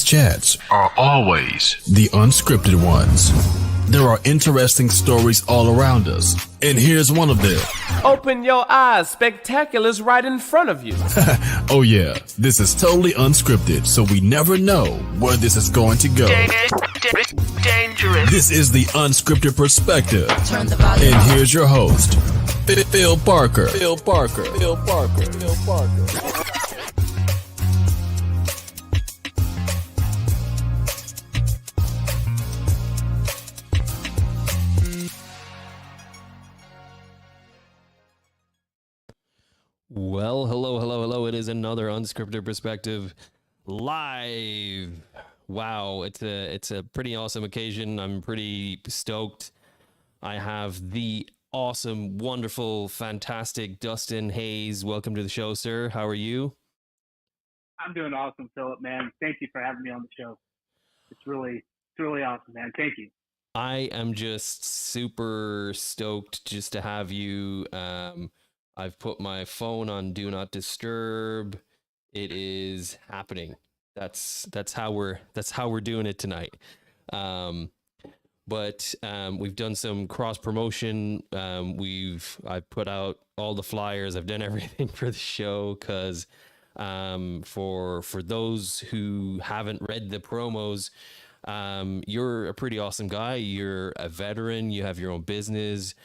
chats are always the unscripted ones. There are interesting stories all around us, and here's one of them. Open your eyes, spectacular's right in front of you. Oh yeah, this is totally unscripted, so we never know where this is going to go. Dangerous. This is the unscripted perspective. Turn the volume And up. here's your host, Phil Parker. Phil Parker. Phil Parker. Phil Parker. Well, hello. It is another Unscripted Perspective live. Wow, it's a pretty awesome occasion. I'm pretty stoked. I have the awesome, wonderful, fantastic Dustin Hayes. Welcome to the show, sir. How are you? I'm doing awesome, Philip, man. Thank you for having me on the show. It's really awesome, man. Thank you. I am just super stoked just to have you. I've put my phone on Do Not Disturb. It is happening. That's how we're doing it tonight. But we've done some cross promotion. I've put out all the flyers. I've done everything for the show because for those who haven't read the promos, you're a pretty awesome guy. You're a veteran. You have your own business.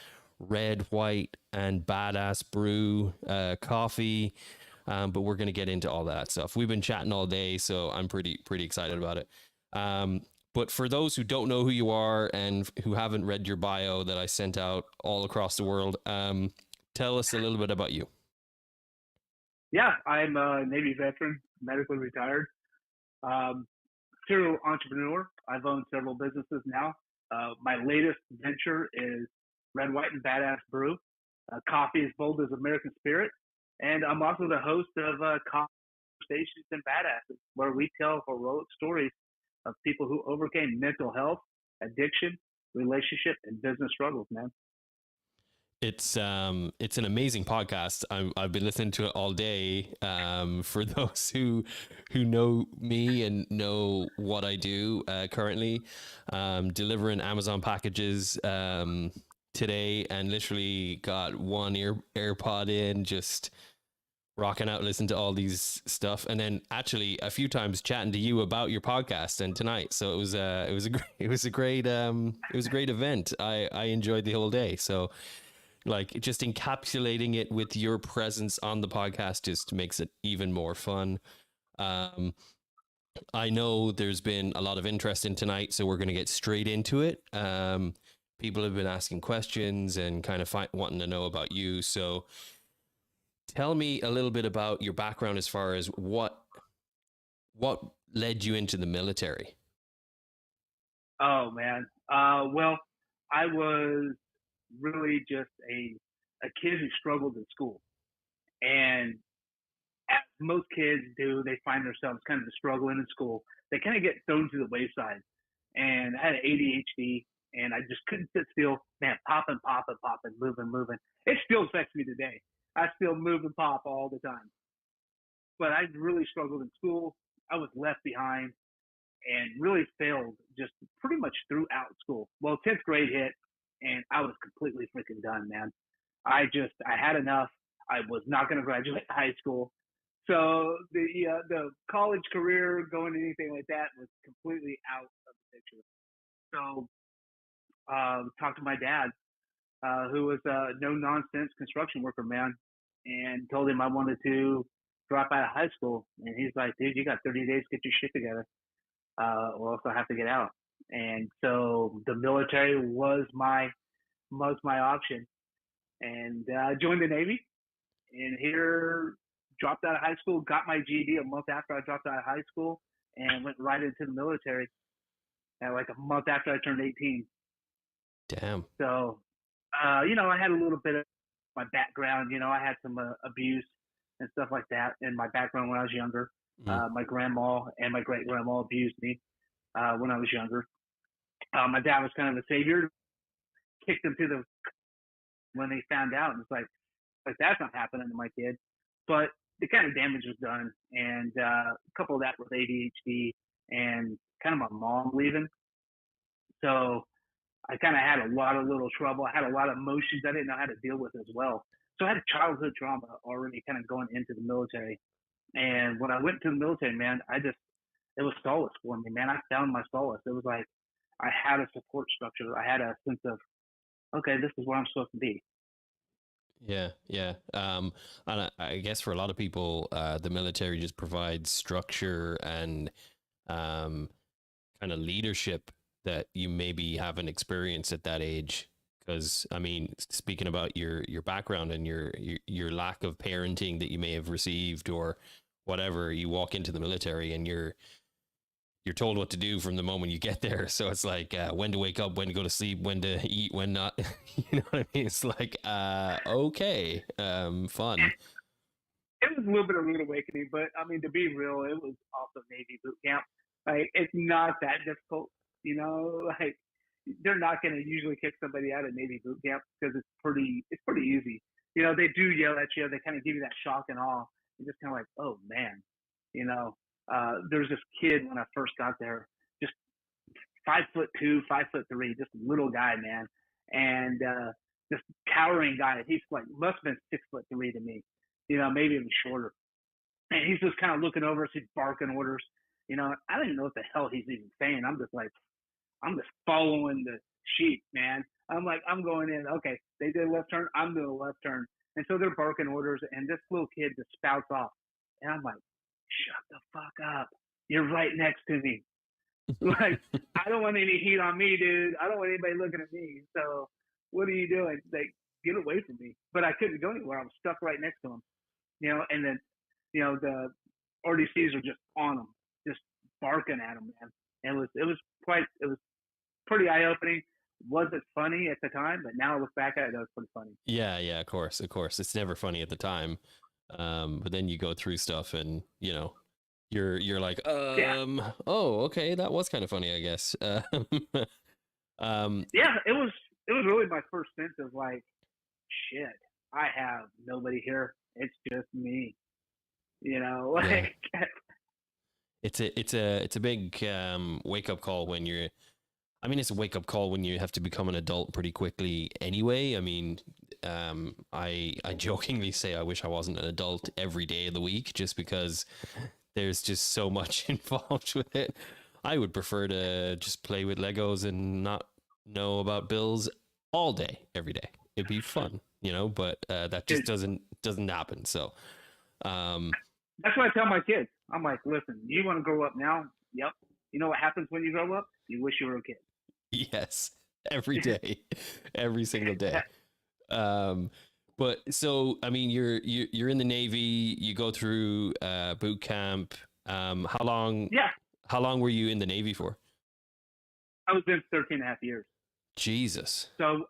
Red, White, and Badass Brew coffee, but we're going to get into all that stuff. We've been chatting all day, so I'm pretty excited about it. But for those who don't know who you are and who haven't read your bio that I sent out all across the world, tell us a little bit about you. Yeah, I'm a Navy veteran, medically retired, serial entrepreneur. I've owned several businesses now. My latest venture is Red, White, and Badass Brew. Coffee as bold as American spirit. And I'm also the host of Conversations and Badasses, where we tell heroic stories of people who overcame mental health, addiction, relationship, and business struggles, man. It's an amazing podcast. I've been listening to it all day. For those who know me and know what I do currently, delivering Amazon packages today, and literally got one AirPod in, just rocking out, listening to all these stuff, and then actually a few times chatting to you about your podcast and tonight. So it was a great event. I enjoyed the whole day. So like just encapsulating it with your presence on the podcast just makes it even more fun. I know there's been a lot of interest in tonight, so we're going to get straight into it. People have been asking questions and kind of wanting to know about you. So tell me a little bit about your background as far as what led you into the military. Oh, man. Well, I was really just a kid who struggled in school. And as most kids do, they find themselves kind of struggling in school. They kind of get thrown to the wayside. And I had ADHD, and I just couldn't sit still. Man, popping, moving. It still affects me today. I still move and pop all the time. But I really struggled in school. I was left behind and really failed just pretty much throughout school. Well, 10th grade hit, and I was completely freaking done, man. I had enough. I was not going to graduate high school. So the college career, going to anything like that, was completely out of the picture. So talked to my dad, who was a no-nonsense construction worker, man, and told him I wanted to drop out of high school. And he's like, dude, you got 30 days to get your shit together, or else I have to get out. And so the military was my option. And I joined the Navy, and here dropped out of high school, got my GED a month after I dropped out of high school, and went right into the military like a month after I turned 18. Damn. So, I had a little bit of my background. I had some abuse and stuff like that in my background when I was younger. My grandma and my great-grandma abused me when I was younger. My dad was kind of a savior, kicked them to the when they found out. And it's like that's not happening to my kid. But the kind of damage was done, and a couple of that with ADHD and kind of my mom leaving. So I kind of had a lot of little trouble. I had a lot of emotions I didn't know how to deal with as well. So I had childhood trauma already kind of going into the military. And when I went to the military, man, it was solace for me, man. I found my solace. It was like I had a support structure. I had a sense of, okay, this is where I'm supposed to be. Yeah, yeah. And I guess for a lot of people, the military just provides structure and kind of leadership that you maybe haven't experienced at that age. Because I mean, speaking about your background and your lack of parenting that you may have received or whatever, you walk into the military and you're told what to do from the moment you get there. So it's like when to wake up, when to go to sleep, when to eat, when not. You know what I mean? It's like okay, fun. It was a little bit of a rude awakening, but I mean, to be real, it was also Navy boot camp. Like, it's not that difficult, you know. Like, they're not going to usually kick somebody out of Navy boot camp because it's pretty easy. You know, they do yell at you. They kind of give you that shock and awe. You're just kind of like, oh man, you know. There's this kid when I first got there, just 5'2", 5'3", just a little guy, man, and this towering guy. He's like must have been 6'3" to me, you know, maybe even shorter. And he's just kind of looking over us. He's barking orders, you know. I don't even know what the hell he's even saying. I'm just following the sheep, man. I'm like, I'm going in. Okay, they did a left turn. I'm doing a left turn. And so they're barking orders, and this little kid just spouts off. And I'm like, shut the fuck up. You're right next to me. Like, I don't want any heat on me, dude. I don't want anybody looking at me. So what are you doing? Like, get away from me. But I couldn't go anywhere. I was stuck right next to him, you know. And then, you know, the RDCs were just on him, just barking at him, man. And it was pretty eye opening. Wasn't funny at the time, but now I look back at it, it was pretty funny. Yeah, yeah, of course, of course. It's never funny at the time, but then you go through stuff, and you know, you're like, oh, okay, that was kind of funny, I guess. Yeah, it was really my first sense of like, shit, I have nobody here. It's just me. You know, like yeah. It's a big wake up call when you're. I mean, it's a wake up call when you have to become an adult pretty quickly. Anyway, I mean, I jokingly say I wish I wasn't an adult every day of the week, just because there's just so much involved with it. I would prefer to just play with Legos and not know about bills all day, every day. It'd be fun, you know. But that just doesn't happen. So. That's what I tell my kids. I'm like, listen, you want to grow up now? Yep. You know what happens when you grow up? You wish you were a kid. Yes, every day, every single day. But so, I mean, you're in the Navy. You go through boot camp. How long? Yeah. How long were you in the Navy for? I was in 13 and a half years. Jesus. So,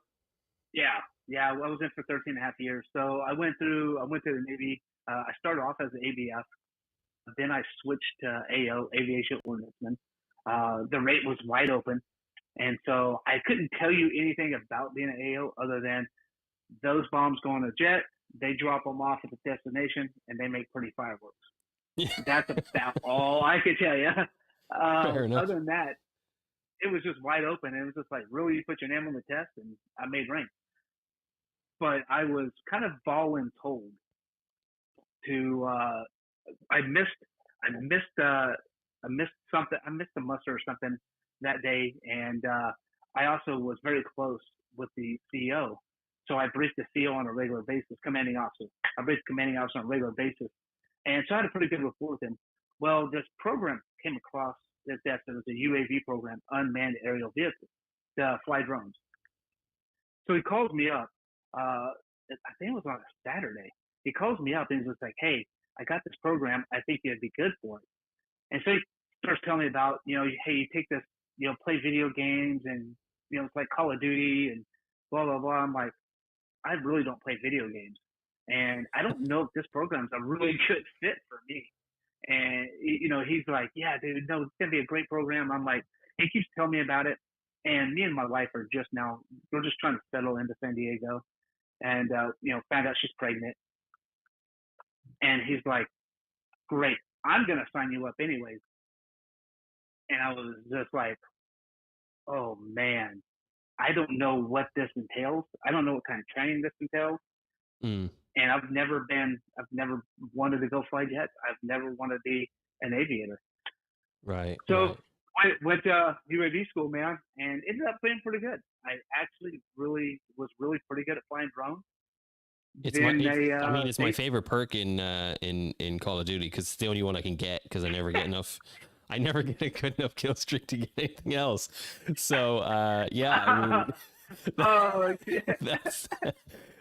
yeah, I was in for 13 and a half years. So I went to the Navy. I started off as an ABF. Then I switched to AO, Aviation Ordnanceman. The rate was wide open. And so I couldn't tell you anything about being an AO other than those bombs go on a jet, they drop them off at the destination, and they make pretty fireworks. That's about all I could tell you. Other than that, it was just wide open. It was just like, really, you put your name on the test, and I made rank. But I was kind of voluntold to. I missed something. I missed a muster or something that day, and I also was very close with the CEO. So I briefed the CEO on a regular basis, commanding officer. I briefed the commanding officer on a regular basis, and so I had a pretty good rapport with him. Well, this program came across his desk. It was a UAV program, unmanned aerial vehicles, to fly drones. So he calls me up. I think it was on a Saturday. He calls me up and he's just like, "Hey, I got this program. I think you'd be good for it." And so he starts telling me about, you know, hey, you take this, you know, play video games and, you know, it's like Call of Duty and blah, blah, blah. I'm like, I really don't play video games. And I don't know if this program's a really good fit for me. And, you know, he's like, yeah, dude, no, it's going to be a great program. I'm like, he keeps telling me about it. And me and my wife are just now, we're just trying to settle into San Diego. And, you know, found out she's pregnant. And he's like, great, I'm going to sign you up anyways. and I was just like, oh man, I don't know what this entails. I don't know what kind of training this entails. Mm. And I've never wanted to go fly jets. I've never wanted to be an aviator. Right. So right. went to UAV school, man, and ended up being pretty good. I actually was really pretty good at flying drones. It's it's my favorite perk in Call of Duty, because it's the only one I can get, because I never get enough. I never get a good enough kill streak to get anything else. So yeah, I mean, oh, yeah.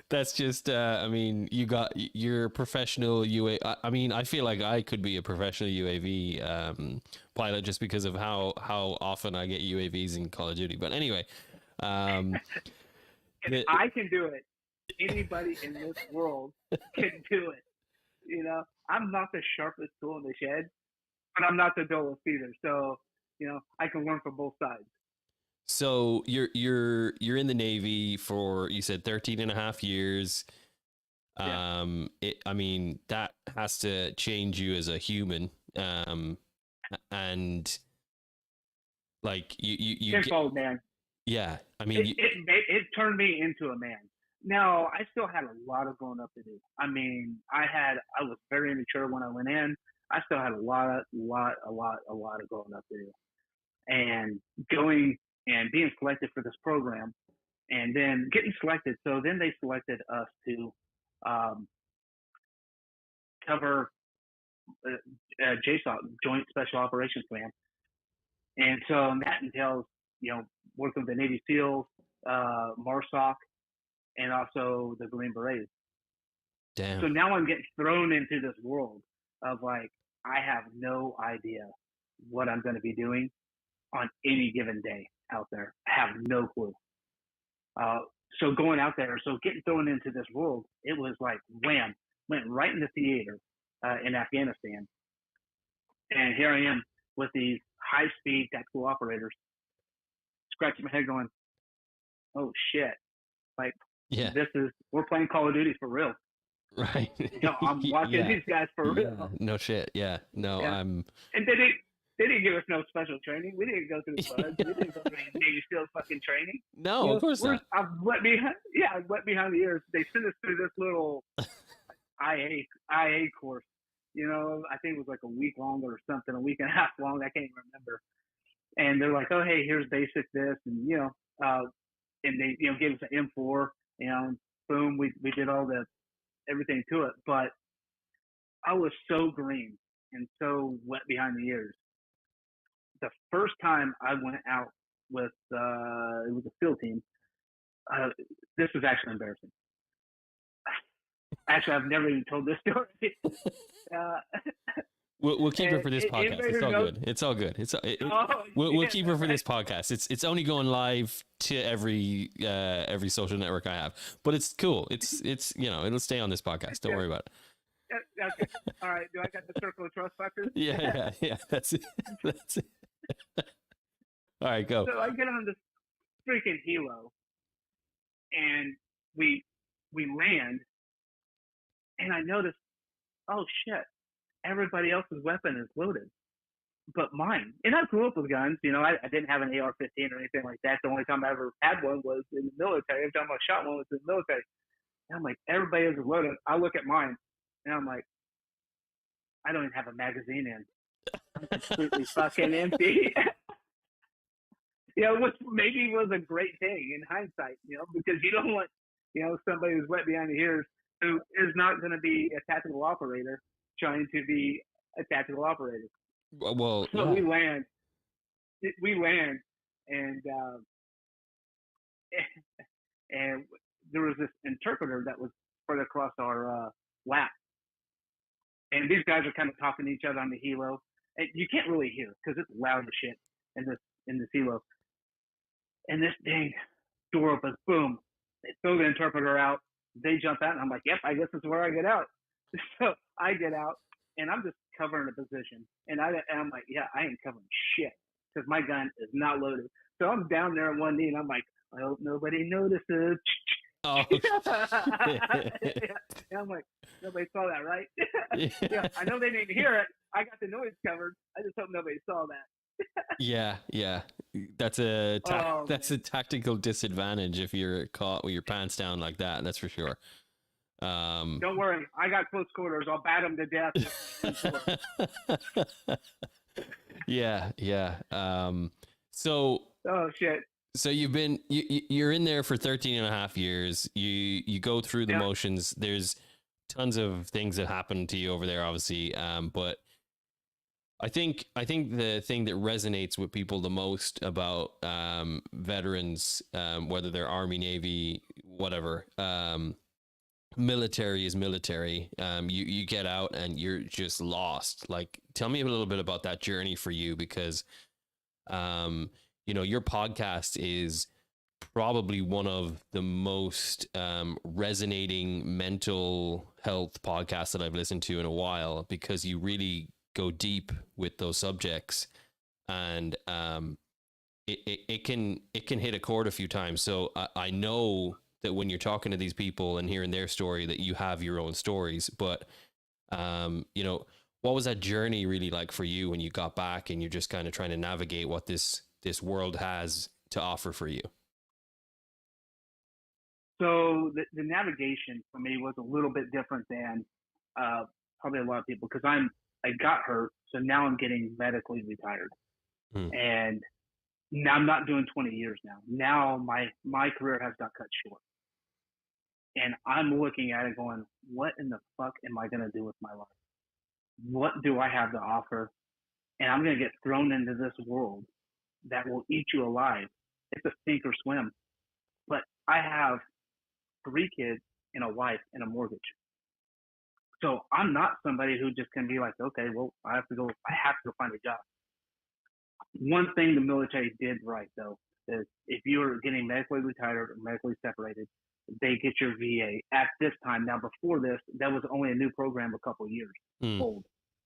that's just you're a professional UAV. I mean, I feel like I could be a professional UAV pilot, just because of how often I get UAVs in Call of Duty. But anyway, if I can do it, anybody in this world can do it. You know, I'm not the sharpest tool in the shed, but I'm not the dullest either. So, you know, I can learn from both sides. So you're in the Navy for, you said, 13 and a half years. Yeah. I mean, that has to change you as a human. And like you tenfold, man. Yeah. I mean, it turned me into a man. Now, I still had a lot of growing up to do. I mean, I was very immature when I went in. I still had a lot of growing up to do. And going and being selected for this program, and then getting selected. So then they selected us to cover JSOC, Joint Special Operations Command. And so that entails, you know, working with the Navy SEALs, MARSOC, and also the Green Berets. Damn. So now I'm getting thrown into this world of like, I have no idea what I'm going to be doing on any given day out there. I have no clue. So going out there, so getting thrown into this world, it was like wham, went right in the theater in Afghanistan. And here I am with these high-speed tactical operators, scratching my head going, oh shit, like, yeah, we're playing Call of Duty for real. Right. You know, I'm watching these guys for real. No shit. Yeah. No, yeah. I'm. And they didn't give us no special training. We didn't go through the buds. We didn't go through Navy SEAL fucking training. No, of course not. I'm wet behind the ears. They sent us through this little IA course. You know, I think it was like a week long or something, a week and a half long. I can't even remember. And they're like, oh, hey, here's basic this, and you know, and they, you know, gave us an M4. You know, boom, we did all everything to it. But I was so green and so wet behind the ears. The first time I went out with it was a field team. This was actually embarrassing. Actually, I've never even told this story. We'll keep her for this podcast. It's all good. We'll keep her for this podcast. It's only going live to every social network I have, but it's cool. It's you know, it'll stay on this podcast. Don't worry about it. Okay. All right. Do I got the circle of trust factors? Yeah. That's it. All right, go. So I get on this freaking helo, and we land, and I notice, oh shit, everybody else's weapon is loaded, but mine. And I grew up with guns. You know, I didn't have an AR-15 or anything like that. The only time I ever had one was in the military. Every time I shot one was in the military. And I'm like, everybody is loaded. I look at mine, and I'm like, I don't even have a magazine in. I'm completely fucking empty. You know, which maybe was a great thing in hindsight, you know, because you don't want, you know, somebody who's wet behind the ears who is not going to be a tactical operator trying to be a tactical operator. Well, so we land, and there was this interpreter that was spread across our lap. And these guys are kind of talking to each other on the helo. And you can't really hear because it's loud as shit in this helo. And this dang door opens, boom. They throw the interpreter out. They jump out, and I'm like, yep, I guess this is where I get out. So I get out, and I'm just covering a position. And I'm like, yeah, I ain't covering shit because my gun is not loaded. So I'm down there on one knee, and I'm like, I hope nobody notices. Oh. And I'm like, nobody saw that, right? Yeah, I know they didn't hear it. I got the noise covered. I just hope nobody saw that. Yeah, yeah. That's a Oh, that's a tactical disadvantage if you're caught with your pants down like that. That's for sure. don't worry, I got close quarters. I'll bat him to death. In short. Yeah, yeah. So Oh shit. so you're in there for 13 and a half years. You go through the Yeah. motions. There's tons of things that happen to you over there, obviously. But I think the thing that resonates with people the most about veterans, whether they're Army, Navy, whatever, military is military. You get out and you're just lost. Like, tell me a little bit about that journey for you, because your podcast is probably one of the most resonating mental health podcasts that I've listened to in a while, because you really go deep with those subjects, and it can hit a chord a few times. So I know that when you're talking to these people and hearing their story, that you have your own stories. But what was that journey really like for you when you got back and you're just kind of trying to navigate what this world has to offer for you? So the navigation for me was a little bit different than probably a lot of people, because I got hurt, so now I'm getting medically retired, and now I'm not doing 20 years now. Now my career has got cut short, and I'm looking at it going, what in the fuck am I gonna do with my life? What do I have to offer? And I'm gonna get thrown into this world that will eat you alive. It's a sink or swim. But I have 3 kids and a wife and a mortgage. So I'm not somebody who just can be like, okay, well, I have to go find a job. One thing the military did right, though, is if you're getting medically retired or medically separated, they get your VA at this time. Now, before this, that was only a new program, a couple of years old.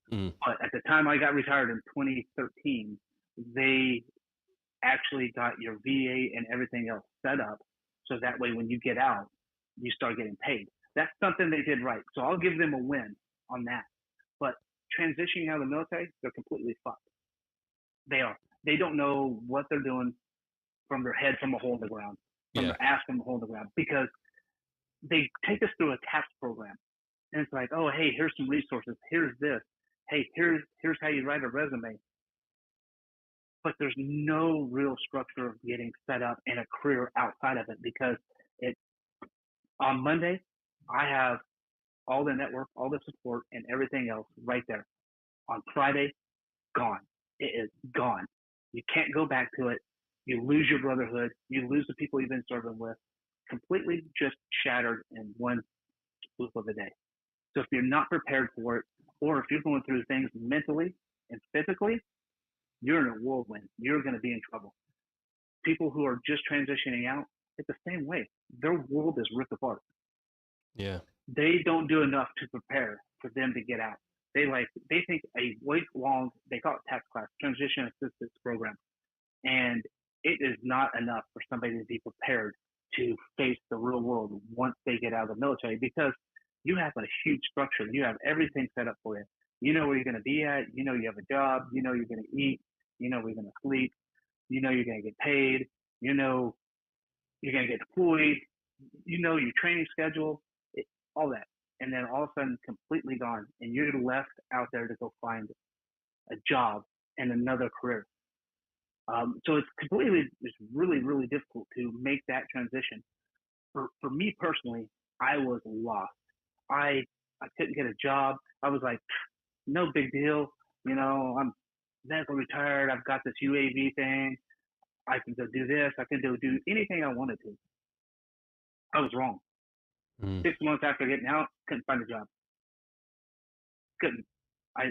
But at the time I got retired in 2013, they actually got your VA and everything else set up, so that way when you get out, you start getting paid. That's something they did right. So I'll give them a win on that. But transitioning out of the military, they're completely fucked. They are. They don't know what they're doing from their head from a hole in the ground, from their ass from a hole in the ground, because they take us through a TAPS program. And it's like, oh, hey, here's some resources. Here's this. Hey, here's how you write a resume. But there's no real structure of getting set up in a career outside of it, because on Monday, I have all the network, all the support, and everything else right there. On Friday, gone. It is gone. You can't go back to it. You lose your brotherhood. You lose the people you've been serving with. Completely just shattered in one swoop of a day. So if you're not prepared for it, or if you're going through things mentally and physically, you're in a whirlwind. You're going to be in trouble. People who are just transitioning out, it's the same way. Their world is ripped apart. Yeah. They don't do enough to prepare for them to get out. They think a week-long, they call it TAPS class, transition assistance program, and it is not enough for somebody to be prepared to face the real world once they get out of the military, because you have a huge structure. You have everything set up for you. You know where you're going to be at. You know you have a job. You know you're going to eat. You know where you're going to sleep. You know you're going to get paid. You know you're going to get deployed. You know your training schedule, all that. And then all of a sudden, completely gone. And you're left out there to go find a job and another career. So it's really, really difficult to make that transition. For me personally, I was lost. I couldn't get a job. I was like, no big deal. I'm medical retired. I've got this UAV thing. I can go do this. I can do anything I wanted to. I was wrong. 6 months after getting out, couldn't find a job. Couldn't. I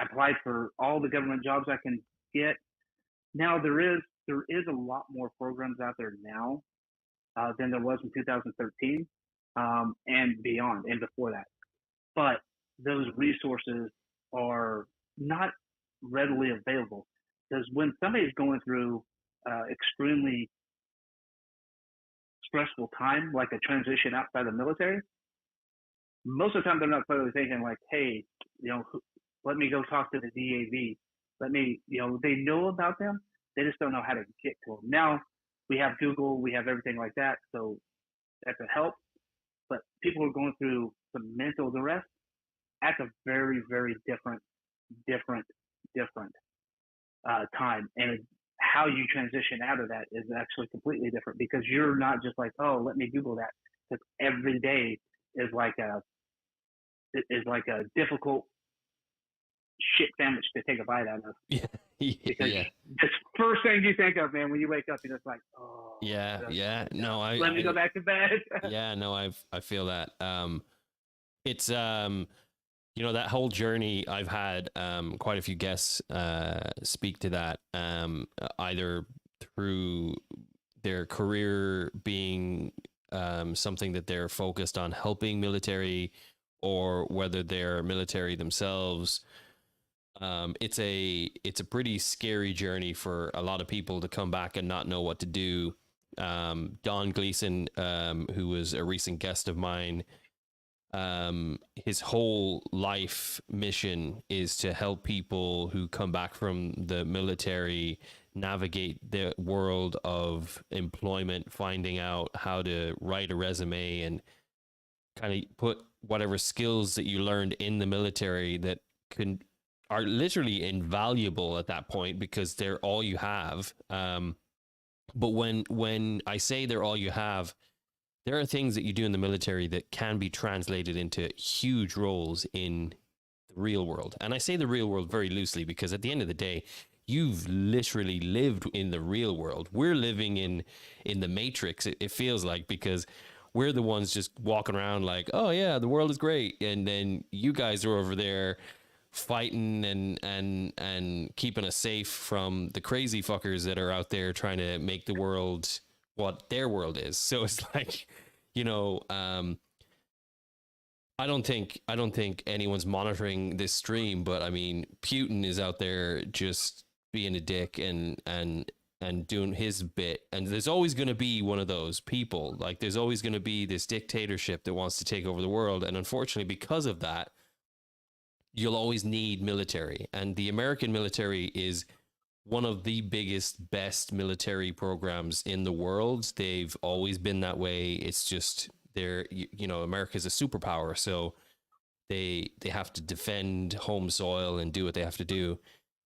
applied for all the government jobs I can get. Now there is a lot more programs out there now than there was in 2013 and beyond and before that. But those resources are not readily available, because when somebody's going through extremely stressful time, like a transition outside the military, most of the time they're not clearly thinking like, hey, let me go talk to the DAV They know about them. They just don't know how to get to them. Now we have Google, we have everything like that, so that's a help. But people who are going through some mental duress, that's a very, very different time. And how you transition out of that is actually completely different because you're not just like, oh, let me Google that. Because every day is like a difficult shit sandwich to take a bite out of. Yeah. Because Yeah. the first thing you think of, man, when you wake up, you're just like, oh, Yeah. No, let me go back to bed. yeah, no, I feel that. It's that whole journey I've had quite a few guests speak to that either through their career being something that they're focused on helping military, or whether they're military themselves. It's a pretty scary journey for a lot of people to come back and not know what to do. Don Gleason, who was a recent guest of mine, his whole life mission is to help people who come back from the military navigate the world of employment, finding out how to write a resume and kind of put whatever skills that you learned in the military that are literally invaluable at that point because they're all you have. But when I say they're all you have, there are things that you do in the military that can be translated into huge roles in the real world. And I say the real world very loosely because at the end of the day, you've literally lived in the real world. We're living in the Matrix, it feels like, because we're the ones just walking around like, oh yeah, the world is great. And then you guys are over there fighting and keeping us safe from the crazy fuckers that are out there trying to make the world what their world is. So it's like, I don't think anyone's monitoring this stream, but I mean, Putin is out there just being a dick and doing his bit. And there's always going to be one of those people. Like, there's always going to be this dictatorship that wants to take over the world. And unfortunately, because of that, you'll always need military. And the American military is one of the biggest, best military programs in the world. They've always been that way. It's just America's a superpower, so they have to defend home soil and do what they have to do.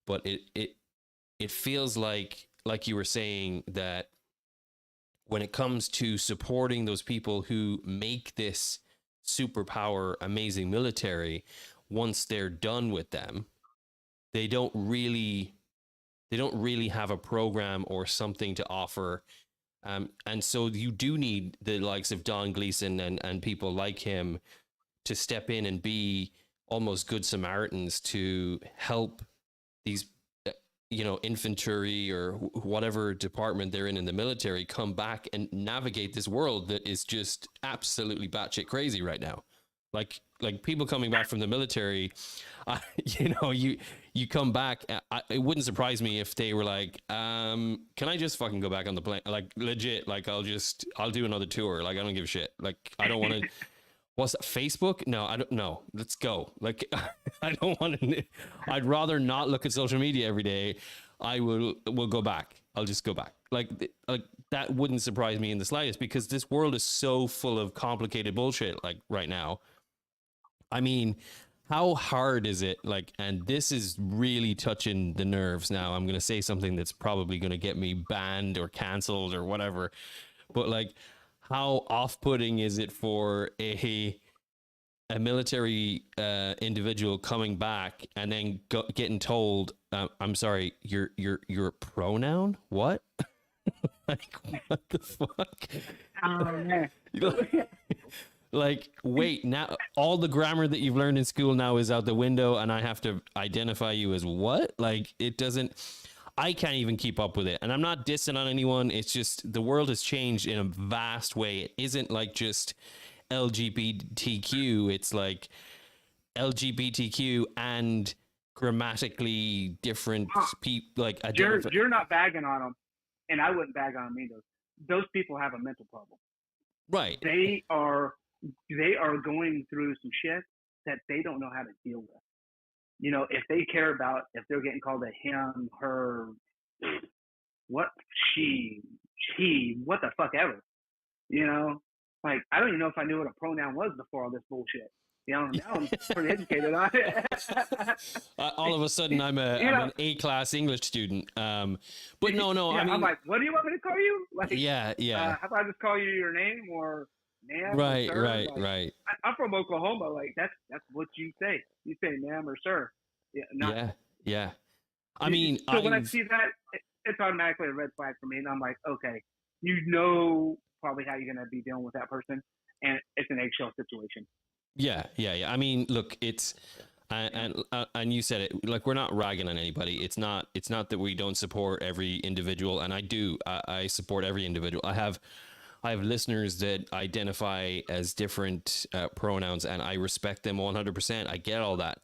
But it feels like you were saying, that when it comes to supporting those people who make this superpower amazing military, once they're done with them, they don't really have a program or something to offer. And so you do need the likes of Don Gleason and people like him to step in and be almost good Samaritans to help these, infantry or whatever department they're in the military come back and navigate this world that is just absolutely batshit crazy right now. Like people coming back from the military, you come back. It wouldn't surprise me if they were like, can I just fucking go back on the plane? Like, legit, like, I'll do another tour. Like, I don't give a shit. Like, I don't want to. What's that, Facebook? No, I don't know. Let's go. Like, I don't want to. I'd rather not look at social media every day. We'll go back. I'll just go back. Like that wouldn't surprise me in the slightest, because this world is so full of complicated bullshit, like, right now. I mean, how hard is it? Like, and this is really touching the nerves now. I'm going to say something that's probably going to get me banned or canceled or whatever. But, like, how off-putting is it for a military individual coming back and then getting told, I'm sorry, you're a pronoun? What? Like, what the fuck? Oh, man. Like, wait, now all the grammar that you've learned in school now is out the window, and I have to identify you as what? Like, I can't even keep up with it. And I'm not dissing on anyone. It's just the world has changed in a vast way. It isn't like just LGBTQ. It's like LGBTQ and grammatically different people. Like, you're not bagging on them, and I wouldn't bag on them either. Those people have a mental problem. Right. They are going through some shit that they don't know how to deal with. if they care about if they're getting called a him, her, what, she, he, what the fuck ever, like I don't even know if I knew what a pronoun was before all this bullshit. Now I'm pretty educated on it. All of a sudden, I'm an A-class English student. But no, yeah, I mean, I'm like, what do you want me to call you? Like, yeah. how about I just call you your name or ma'am? Right, or sir? right, Like, right. I'm from Oklahoma. Like that's what you say. You say ma'am or sir. Yeah, Yeah. I mean, so when I see that, it's automatically a red flag for me, and I'm like, okay, probably how you're gonna be dealing with that person, and it's an eggshell situation. Yeah. I mean, look, it's and you said it, like, we're not ragging on anybody. It's not that we don't support every individual, and I support every individual. I have listeners that identify as different pronouns, and I respect them 100%. I get all that.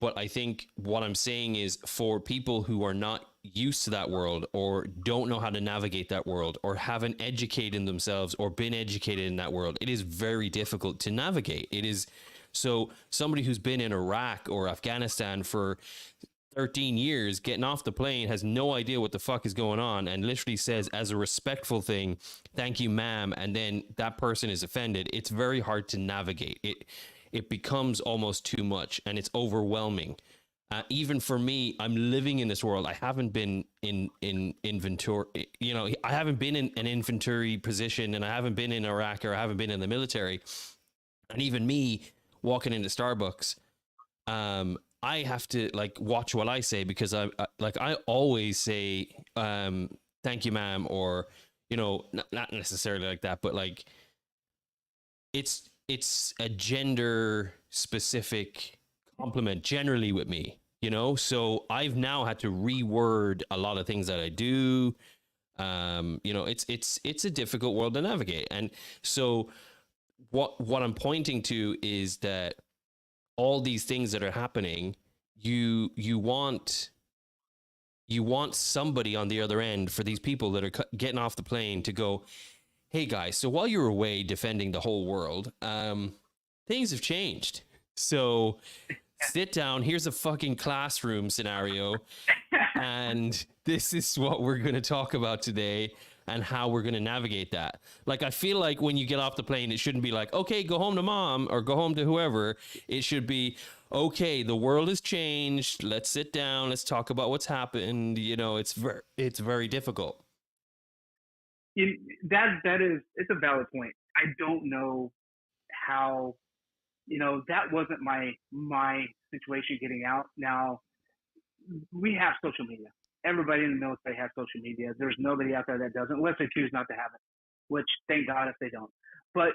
But I think what I'm saying is, for people who are not used to that world, or don't know how to navigate that world, or haven't educated themselves or been educated in that world, it is very difficult to navigate. It is. So somebody who's been in Iraq or Afghanistan for 13 years, getting off the plane, has no idea what the fuck is going on, and literally says as a respectful thing, "Thank you, ma'am," and then that person is offended. It's very hard to navigate. It becomes almost too much, and it's overwhelming. Even for me, I'm living in this world. I haven't been in inventory. I haven't been in an infantry position, and I haven't been in Iraq, or I haven't been in the military. And even me walking into Starbucks, I have to watch what I say, because I always say thank you, ma'am, or not necessarily like that, but like it's a gender specific compliment generally with me, so I've now had to reword a lot of things that I do. It's a difficult world to navigate. And so what I'm pointing to is that all these things that are happening, you want somebody on the other end, for these people that are getting off the plane, to go, "Hey guys, so while you're away defending the whole world, things have changed. So sit down, here's a fucking classroom scenario, and this is what we're going to talk about today, and how we're going to navigate that." Like, I feel like when you get off the plane, it shouldn't be like, "Okay, go home to mom," or "Go home to whoever." It should be, "Okay, the world has changed. Let's sit down. Let's talk about what's happened." It's very difficult. It's a valid point. I don't know how, that wasn't my situation getting out. Now, we have social media. Everybody in the military has social media. There's nobody out there that doesn't, unless they choose not to have it, which thank God if they don't. But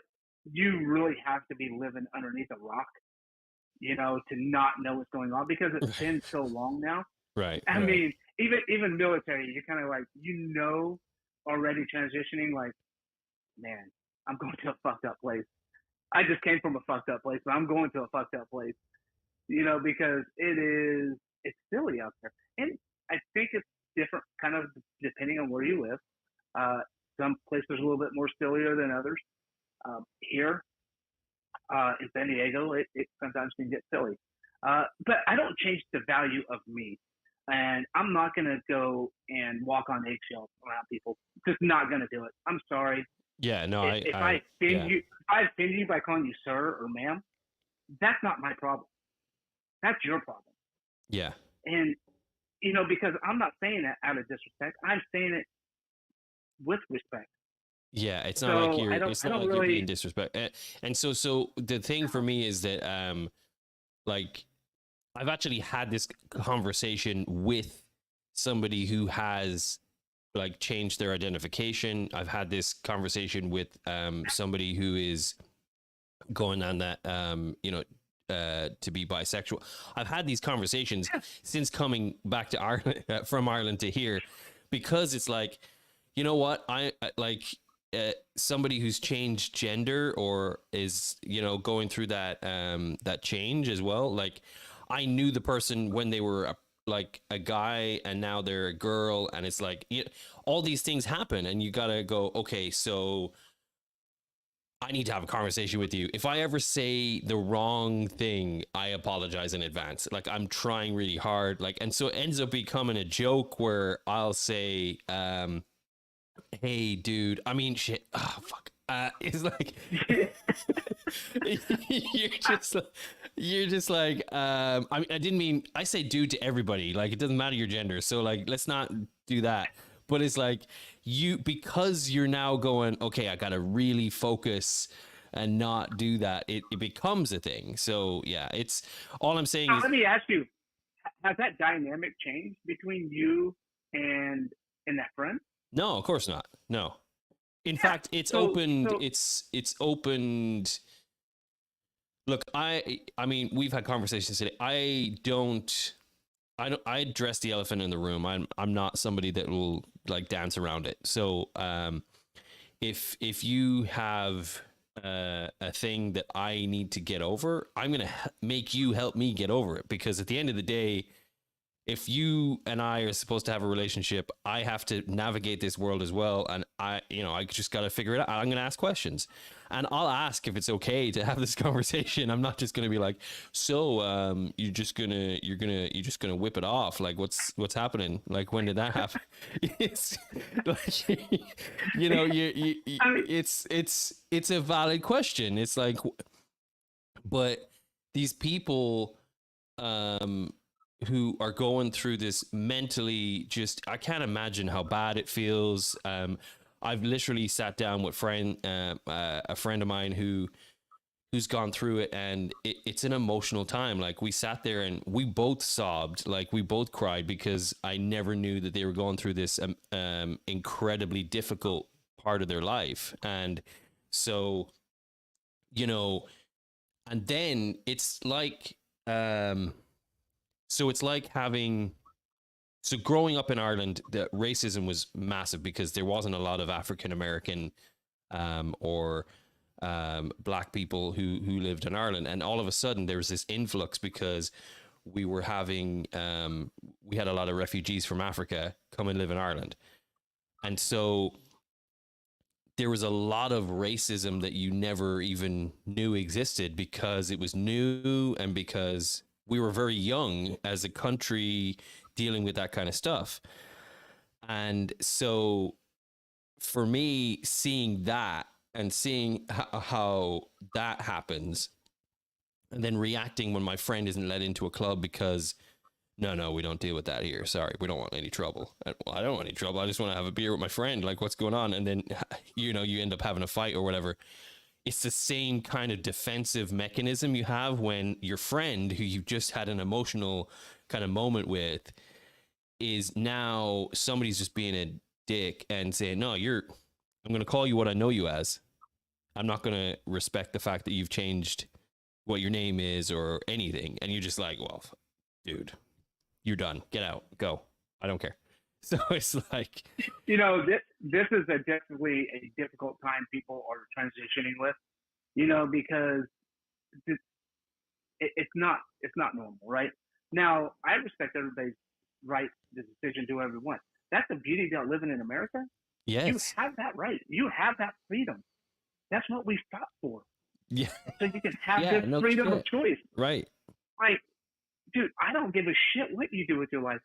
you really have to be living underneath a rock, to not know what's going on, because it's been so long now. Right. I mean, even military, you're kind of like, already transitioning, like, man, I'm going to a fucked up place. I just came from a fucked up place, but I'm going to a fucked up place, because it's silly out there. And I think it's different kind of depending on where you live. Some places are a little bit more sillier than others. Here in San Diego, it sometimes can get silly. But I don't change the value of me. And I'm not going to go and walk on eggshells around people. Just not going to do it. I'm sorry. Yeah, no, if I offend you by calling you sir or ma'am, that's not my problem. That's your problem. Yeah. And, because I'm not saying that out of disrespect. I'm saying it with respect. Yeah, it's not like you're being disrespect. And so the thing for me is that I've actually had this conversation with somebody who has changed their identification. I've had this conversation with somebody who is going on that to be bisexual. I've had these conversations since coming back to Ireland, from Ireland to here, because it's like, you know what, I somebody who's changed gender, or is going through that change as well. Like, I knew the person when they were a guy, and now they're a girl, and it's like, all these things happen, and you gotta go, okay, so I need to have a conversation with you. If I ever say the wrong thing, I apologize in advance. Like, I'm trying really hard. Like, and so it ends up becoming a joke where I'll say, hey, dude, I mean, shit. Oh, fuck. It's like, you're just like, I mean, I didn't mean, I say dude to everybody. Like, it doesn't matter your gender. So, like, let's not do that. But it's like, because you're now going, okay, I got to really focus and not do that. It becomes a thing. So yeah, it's all I'm saying Now, is, let me ask you, has that dynamic changed between you and that friend? no, of course not. No. In fact, it's opened. It's opened. Look, I mean, we've had conversations today. I address the elephant in the room. I'm not somebody that will like dance around it. So, if you have a thing that I need to get over, I'm going to make you help me get over it, because at the end of the day, if you and I are supposed to have a relationship, I have to navigate this world as well. And I just got to figure it out. I'm going to ask questions, and I'll ask if it's okay to have this conversation. I'm not just going to be like, so, you're just going to whip it off. Like, what's happening? Like, when did that happen? It's like, it's a valid question. It's like, but these people, who are going through this mentally, I can't imagine how bad it feels. I've literally sat down with a friend of mine who's gone through it, and it's an emotional time. Like, we sat there and we both sobbed, like we both cried, because I never knew that they were going through this incredibly difficult part of their life. And so, and then it's like, so it's like growing up in Ireland, the racism was massive because there wasn't a lot of African American or black people who lived in Ireland. And all of a sudden there was this influx because we were having, we had a lot of refugees from Africa come and live in Ireland. And so there was a lot of racism that you never even knew existed, because it was new and because we were very young as a country dealing with that kind of stuff. And so for me, seeing that and seeing how that happens, and then reacting when my friend isn't let into a club because, no, we don't deal with that here. Sorry, we don't want any trouble. Well, I don't want any trouble. I just want to have a beer with my friend. Like, what's going on? And then, you end up having a fight or whatever. It's the same kind of defensive mechanism you have when your friend, who you've just had an emotional kind of moment with, is now somebody's just being a dick and saying, no, I'm going to call you what I know you as. I'm not going to respect the fact that you've changed what your name is or anything. And you're just like, well, dude, you're done. Get out. Go. I don't care. So it's like, this is definitely a difficult time people are transitioning with, because it's not normal, right? Now, I respect everybody's right to decision, do whatever you want. That's the beauty about living in America. yes. You have that right. You have that freedom. That's what we fought for. Yeah. So you can have this freedom of choice. Right. Like, dude, I don't give a shit what you do with your life.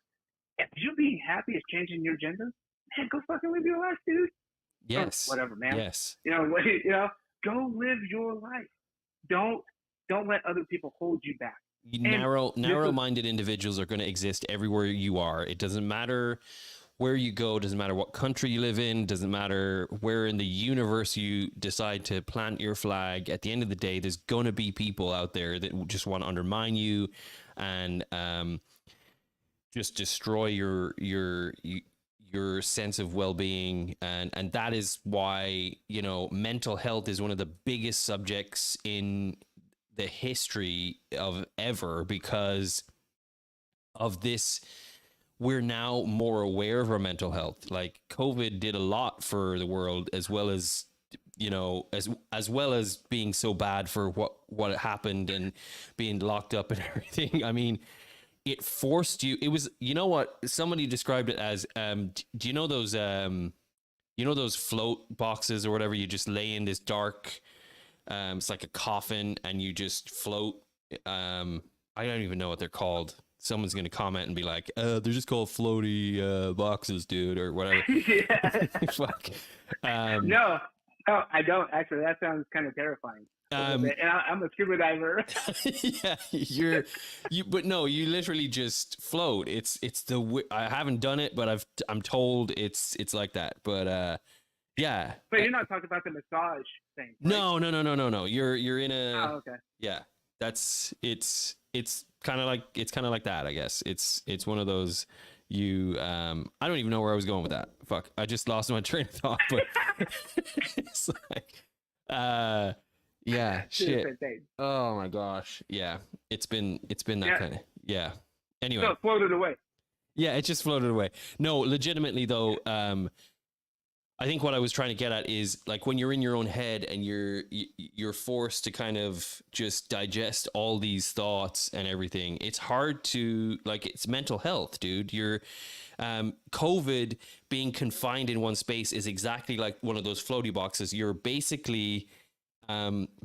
If you being happy is changing your gender, man, go fucking live your life, dude. Yes. Or whatever, man. Yes. Go live your life. Don't let other people hold you back. Narrow-minded individuals are going to exist everywhere you are. It doesn't matter where you go, doesn't matter what country you live in, doesn't matter where in the universe you decide to plant your flag. At the end of the day, there's going to be people out there that just want to undermine you and just destroy your sense of well-being. And that is why, mental health is one of the biggest subjects in the history of ever, because of this. We're now more aware of our mental health. Like, COVID did a lot for the world, as well as, as well as being so bad for what happened and being locked up and everything. I mean, it forced you. It was, what somebody described it as, do those float boxes or whatever? You just lay in this dark It's like a coffin, and you just float. I don't even know what they're called. Someone's gonna comment and be like, "They're just called floaty boxes, dude," or whatever. Yeah. Fuck. No, I don't. Actually, that sounds kind of terrifying. A little bit. And I'm a scuba diver. Yeah, but no, you literally just float. I haven't done it, but I'm told it's like that. But yeah. But you're not talking about the massage thing, right? No. You're in a. Oh, okay. Yeah, it's kind of like that, I guess. It's one of those. I don't even know where I was going with that. Fuck, I just lost my train of thought. But it's like, yeah, shit. Oh my gosh, yeah. It's been that kind of, yeah. Anyway, So it floated away. yeah, it just floated away. No, legitimately though, I think what I was trying to get at is like when you're in your own head and you're forced to kind of just digest all these thoughts and everything. It's hard to, like, it's mental health, dude. You're COVID, being confined in one space is exactly like one of those floaty boxes. You're basically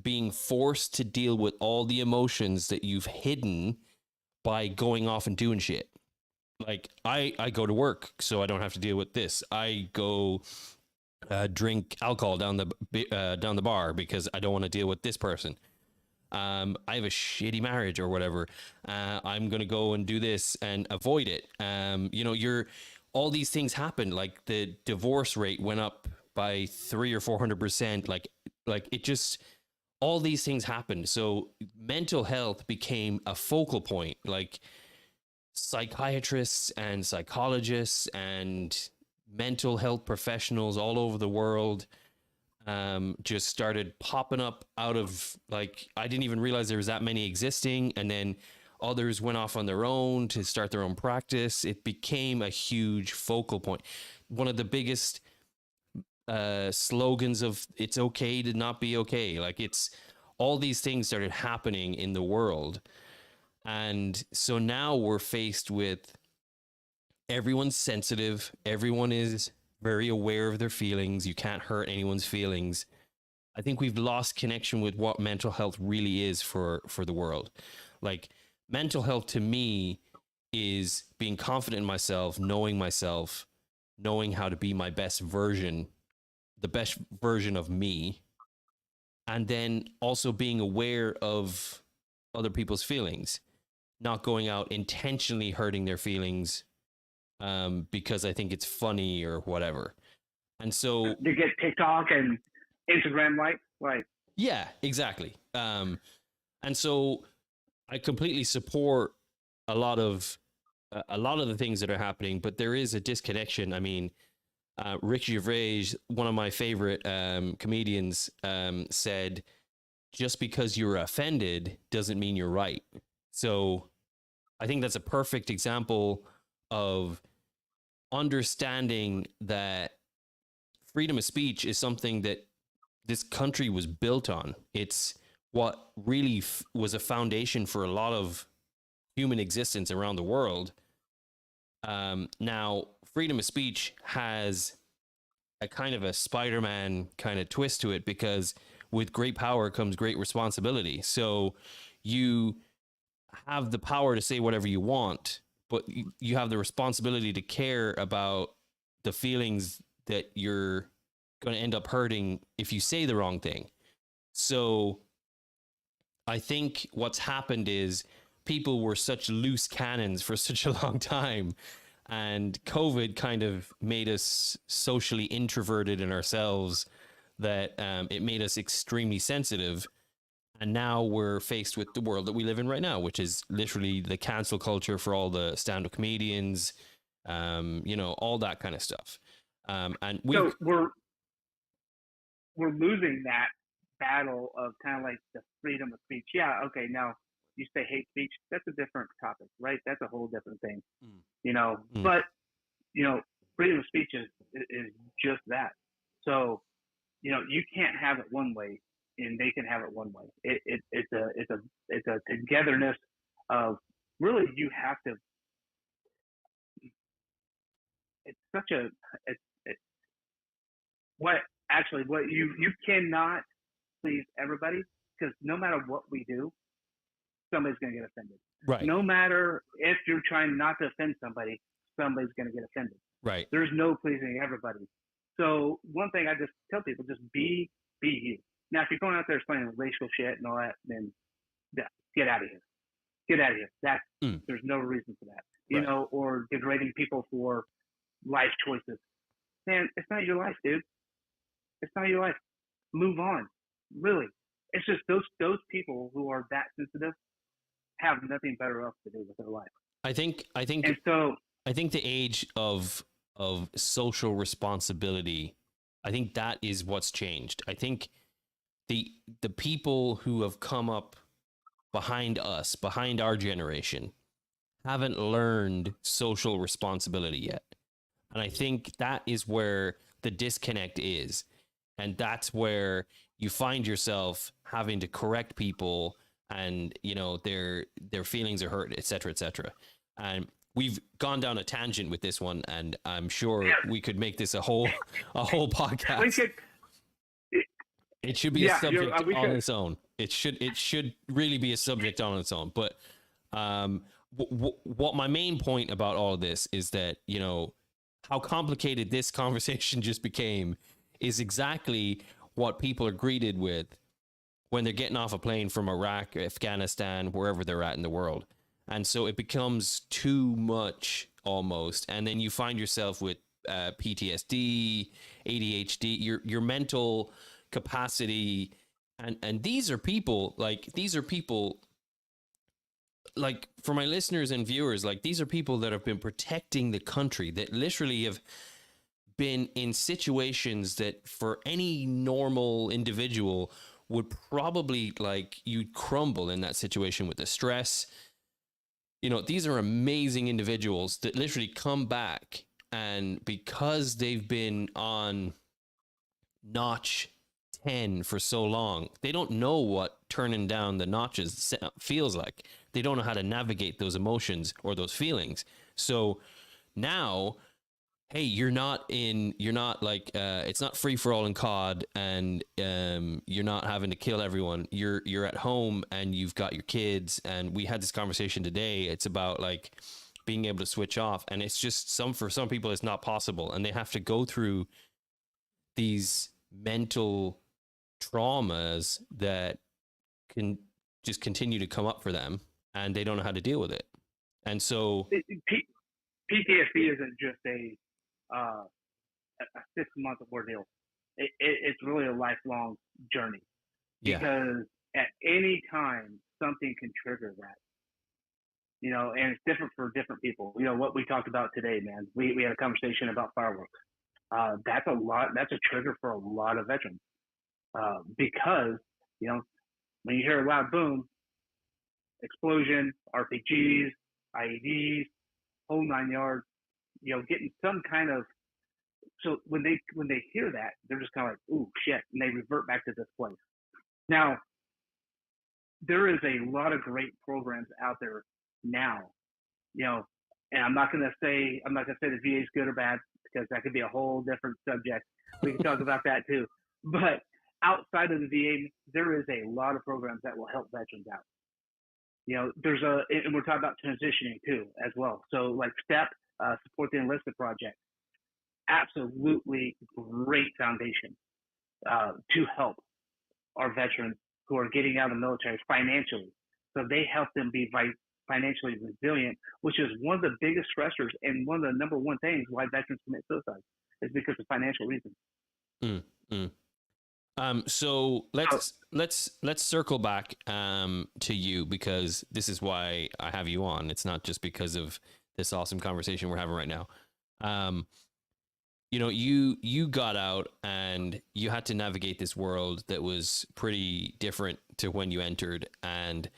being forced to deal with all the emotions that you've hidden by going off and doing shit. Like I go to work so I don't have to deal with this. I go drink alcohol down the bar because I don't want to deal with this person. I have a shitty marriage or whatever. I'm going to go and do this and avoid it. All these things happen. Like the divorce rate went up by 300 or 400%. Like it just, all these things happened. So mental health became a focal point. Like psychiatrists and psychologists and mental health professionals all over the world just started popping up out of, like, I didn't even realize there was that many existing, and then others went off on their own to start their own practice. It became a huge focal point. One of the biggest slogans of "it's okay to not be okay." Like, it's all these things started happening in the world, and so now we're faced with everyone's sensitive. Everyone is very aware of their feelings. You can't hurt anyone's feelings. I think we've lost connection with what mental health really is for the world. Like, mental health to me is being confident in myself, knowing how to be my best version, the best version of me, and then also being aware of other people's feelings, not going out intentionally hurting their feelings because I think it's funny or whatever. And so to get TikTok and Instagram like yeah, exactly. And so I completely support a lot of the things that are happening, but there is a disconnection. I mean, Ricky Gervais, one of my favorite comedians, said, just because you're offended doesn't mean you're right. So I think that's a perfect example of understanding that freedom of speech is something that this country was built on. It's what really was a foundation for a lot of human existence around the world. Now, freedom of speech has a kind of a Spider-Man kind of twist to it, because with great power comes great responsibility. So you have the power to say whatever you want, but you have the responsibility to care about the feelings that you're going to end up hurting if you say the wrong thing. So I think what's happened is people were such loose cannons for such a long time, and COVID kind of made us socially introverted in ourselves, that it made us extremely sensitive. And now we're faced with the world that we live in right now, which is literally the cancel culture for all the stand-up comedians, all that kind of stuff. And so we're losing that battle of kind of like the freedom of speech. Yeah, okay, now you say hate speech, that's a different topic, right? That's a whole different thing, But freedom of speech is just that. So you can't have it one way, and they can have it one way. It's a togetherness of, really, you have to. It's such a what you cannot please everybody, because no matter what we do, somebody's going to get offended. Right. No matter if you're trying not to offend somebody, somebody's going to get offended. Right. There's no pleasing everybody. So one thing I just tell people, just be you. Now, if you're going out there explaining racial shit and all that, then get out of here. Get out of here. There's no reason for that. You know, or degrading people for life choices. Man, it's not your life, dude. It's not your life. Move on. Really. It's just those people who are that sensitive have nothing better else to do with their life. I think And so I think the age of social responsibility, I think that is what's changed. I think the people who have come up behind us, behind our generation, haven't learned social responsibility yet. And I think that is where the disconnect is. And that's where you find yourself having to correct people, and you know their feelings are hurt, etc., etc. And we've gone down a tangent with this one, and I'm sure we could make this a whole podcast. It should be a subject on its own. It should really be a subject on its own. But what my main point about all of this is that, you know, how complicated this conversation just became is exactly what people are greeted with when they're getting off a plane from Iraq, Afghanistan, wherever they're at in the world. And so it becomes too much almost. And then you find yourself with PTSD, ADHD, your mental capacity. And these are people like for my listeners and viewers, like these are people that have been protecting the country, that literally have been in situations that for any normal individual would probably, like, you'd crumble in that situation with the stress. You know, these are amazing individuals that literally come back, and because they've been on notch 10 for so long, they don't know what turning down the notches feels like. They don't know how to navigate those emotions or those feelings. So now, hey, you're not like it's not free for all in COD, and you're not having to kill everyone. You're at home and you've got your kids, and we had this conversation today. It's about like being able to switch off, and it's just for some people it's not possible, and they have to go through these mental traumas that can just continue to come up for them, and they don't know how to deal with it. And so PTSD isn't just a 6-month ordeal. It's really a lifelong journey, because at any time something can trigger that, you know, and it's different for different people. You know, what we talked about today, man, we had a conversation about fireworks. That's a trigger for a lot of veterans, because, you know, when you hear a loud boom, explosion, RPGs, IEDs, whole 9 yards, you know, getting some kind of, so when they hear that, they're just kind of like, ooh, shit, and they revert back to this place. Now, there is a lot of great programs out there now, you know, and I'm not gonna say the VA is good or bad, because that could be a whole different subject. We can talk about that too. But outside of the VA, there is a lot of programs that will help veterans out. You know, and we're talking about transitioning too as well. So like STEP, Support the Enlisted Project, absolutely great foundation to help our veterans who are getting out of the military financially. So they help them be financially resilient, which is one of the biggest stressors and one of the number one things why veterans commit suicide, is because of financial reasons. So let's circle back to you, because this is why I have you on. It's not just because of this awesome conversation we're having right now. You know, you got out and you had to navigate this world that was pretty different to when you entered, and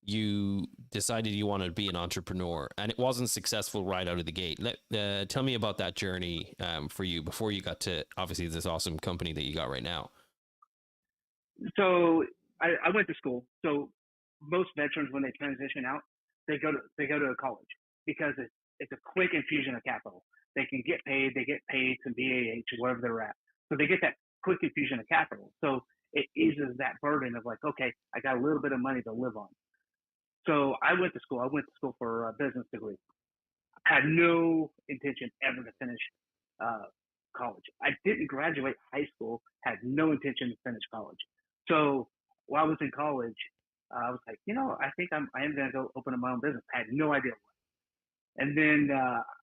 you decided you wanted to be an entrepreneur, and it wasn't successful right out of the gate. Tell me about that journey for you before you got to obviously this awesome company that you got right now. So I went to school. So most veterans, when they transition out, they go to college, because it's a quick infusion of capital. They can get paid. They get paid to BAH, wherever they're at. So they get that quick infusion of capital. So it eases that burden of like, okay, I got a little bit of money to live on. So I went to school. I went to school for a business degree. I had no intention ever to finish college. I didn't graduate high school. Had no intention to finish college. So while I was in college, I was like, I think I am going to go open my own business. I had no idea what. And then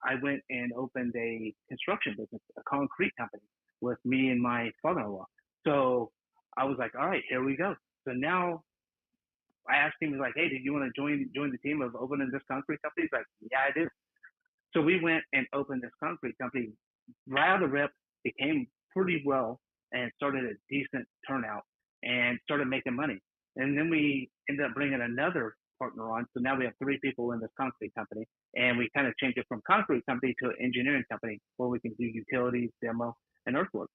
I went and opened a construction business, a concrete company, with me and my father-in-law. So I was like, all right, here we go. So now I asked him, like, hey, did you want to join the team of opening this concrete company? He's like, yeah, I do. So we went and opened this concrete company. Right out of the rip, it came pretty well and started a decent turnout and started making money. And then we ended up bringing another partner on. So now we have 3 people in this concrete company, and we kind of changed it from concrete company to an engineering company where we can do utilities, demo, and earthwork.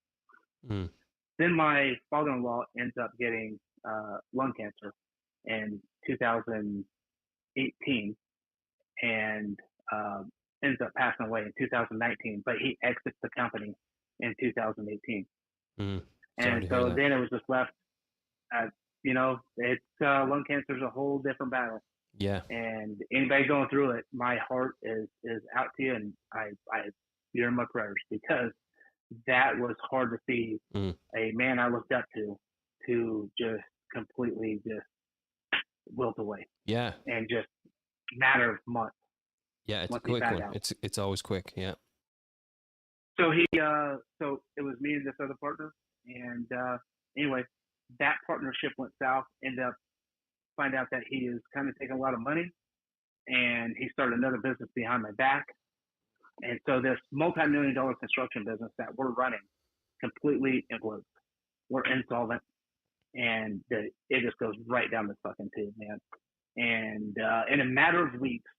Mm. Then my father-in-law ends up getting lung cancer in 2018 and ends up passing away in 2019, but he exits the company in 2018. And so then it was just left, it's lung cancer is a whole different battle. Yeah. And anybody going through it, my heart is out to you, and you're in my prayers, because that was hard to see a man I looked up to just completely just wilt away. Yeah. And just matter of months. Yeah, it's a quick one. It's always quick. Yeah. So so it was me and this other partner, and anyway, that partnership went south. Ended up find out that he is kind of taking a lot of money, and he started another business behind my back. And so this multi-million-dollar construction business that we're running completely implodes. We're insolvent, and it just goes right down the fucking tube, man. And in a matter of weeks,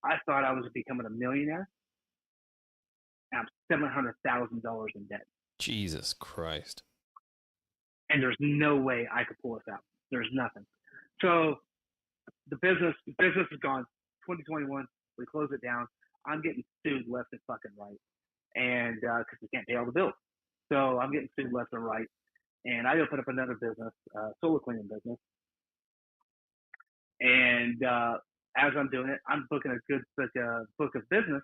I thought I was becoming a millionaire. I'm $700,000 in debt. Jesus Christ. And there's no way I could pull this out. There's nothing. So the business is gone. 2021, we close it down. I'm getting sued left and fucking right, and because we can't pay all the bills. So I'm getting sued left and right, and I open up another business, solar cleaning business. And as I'm doing it, I'm booking a good book of business.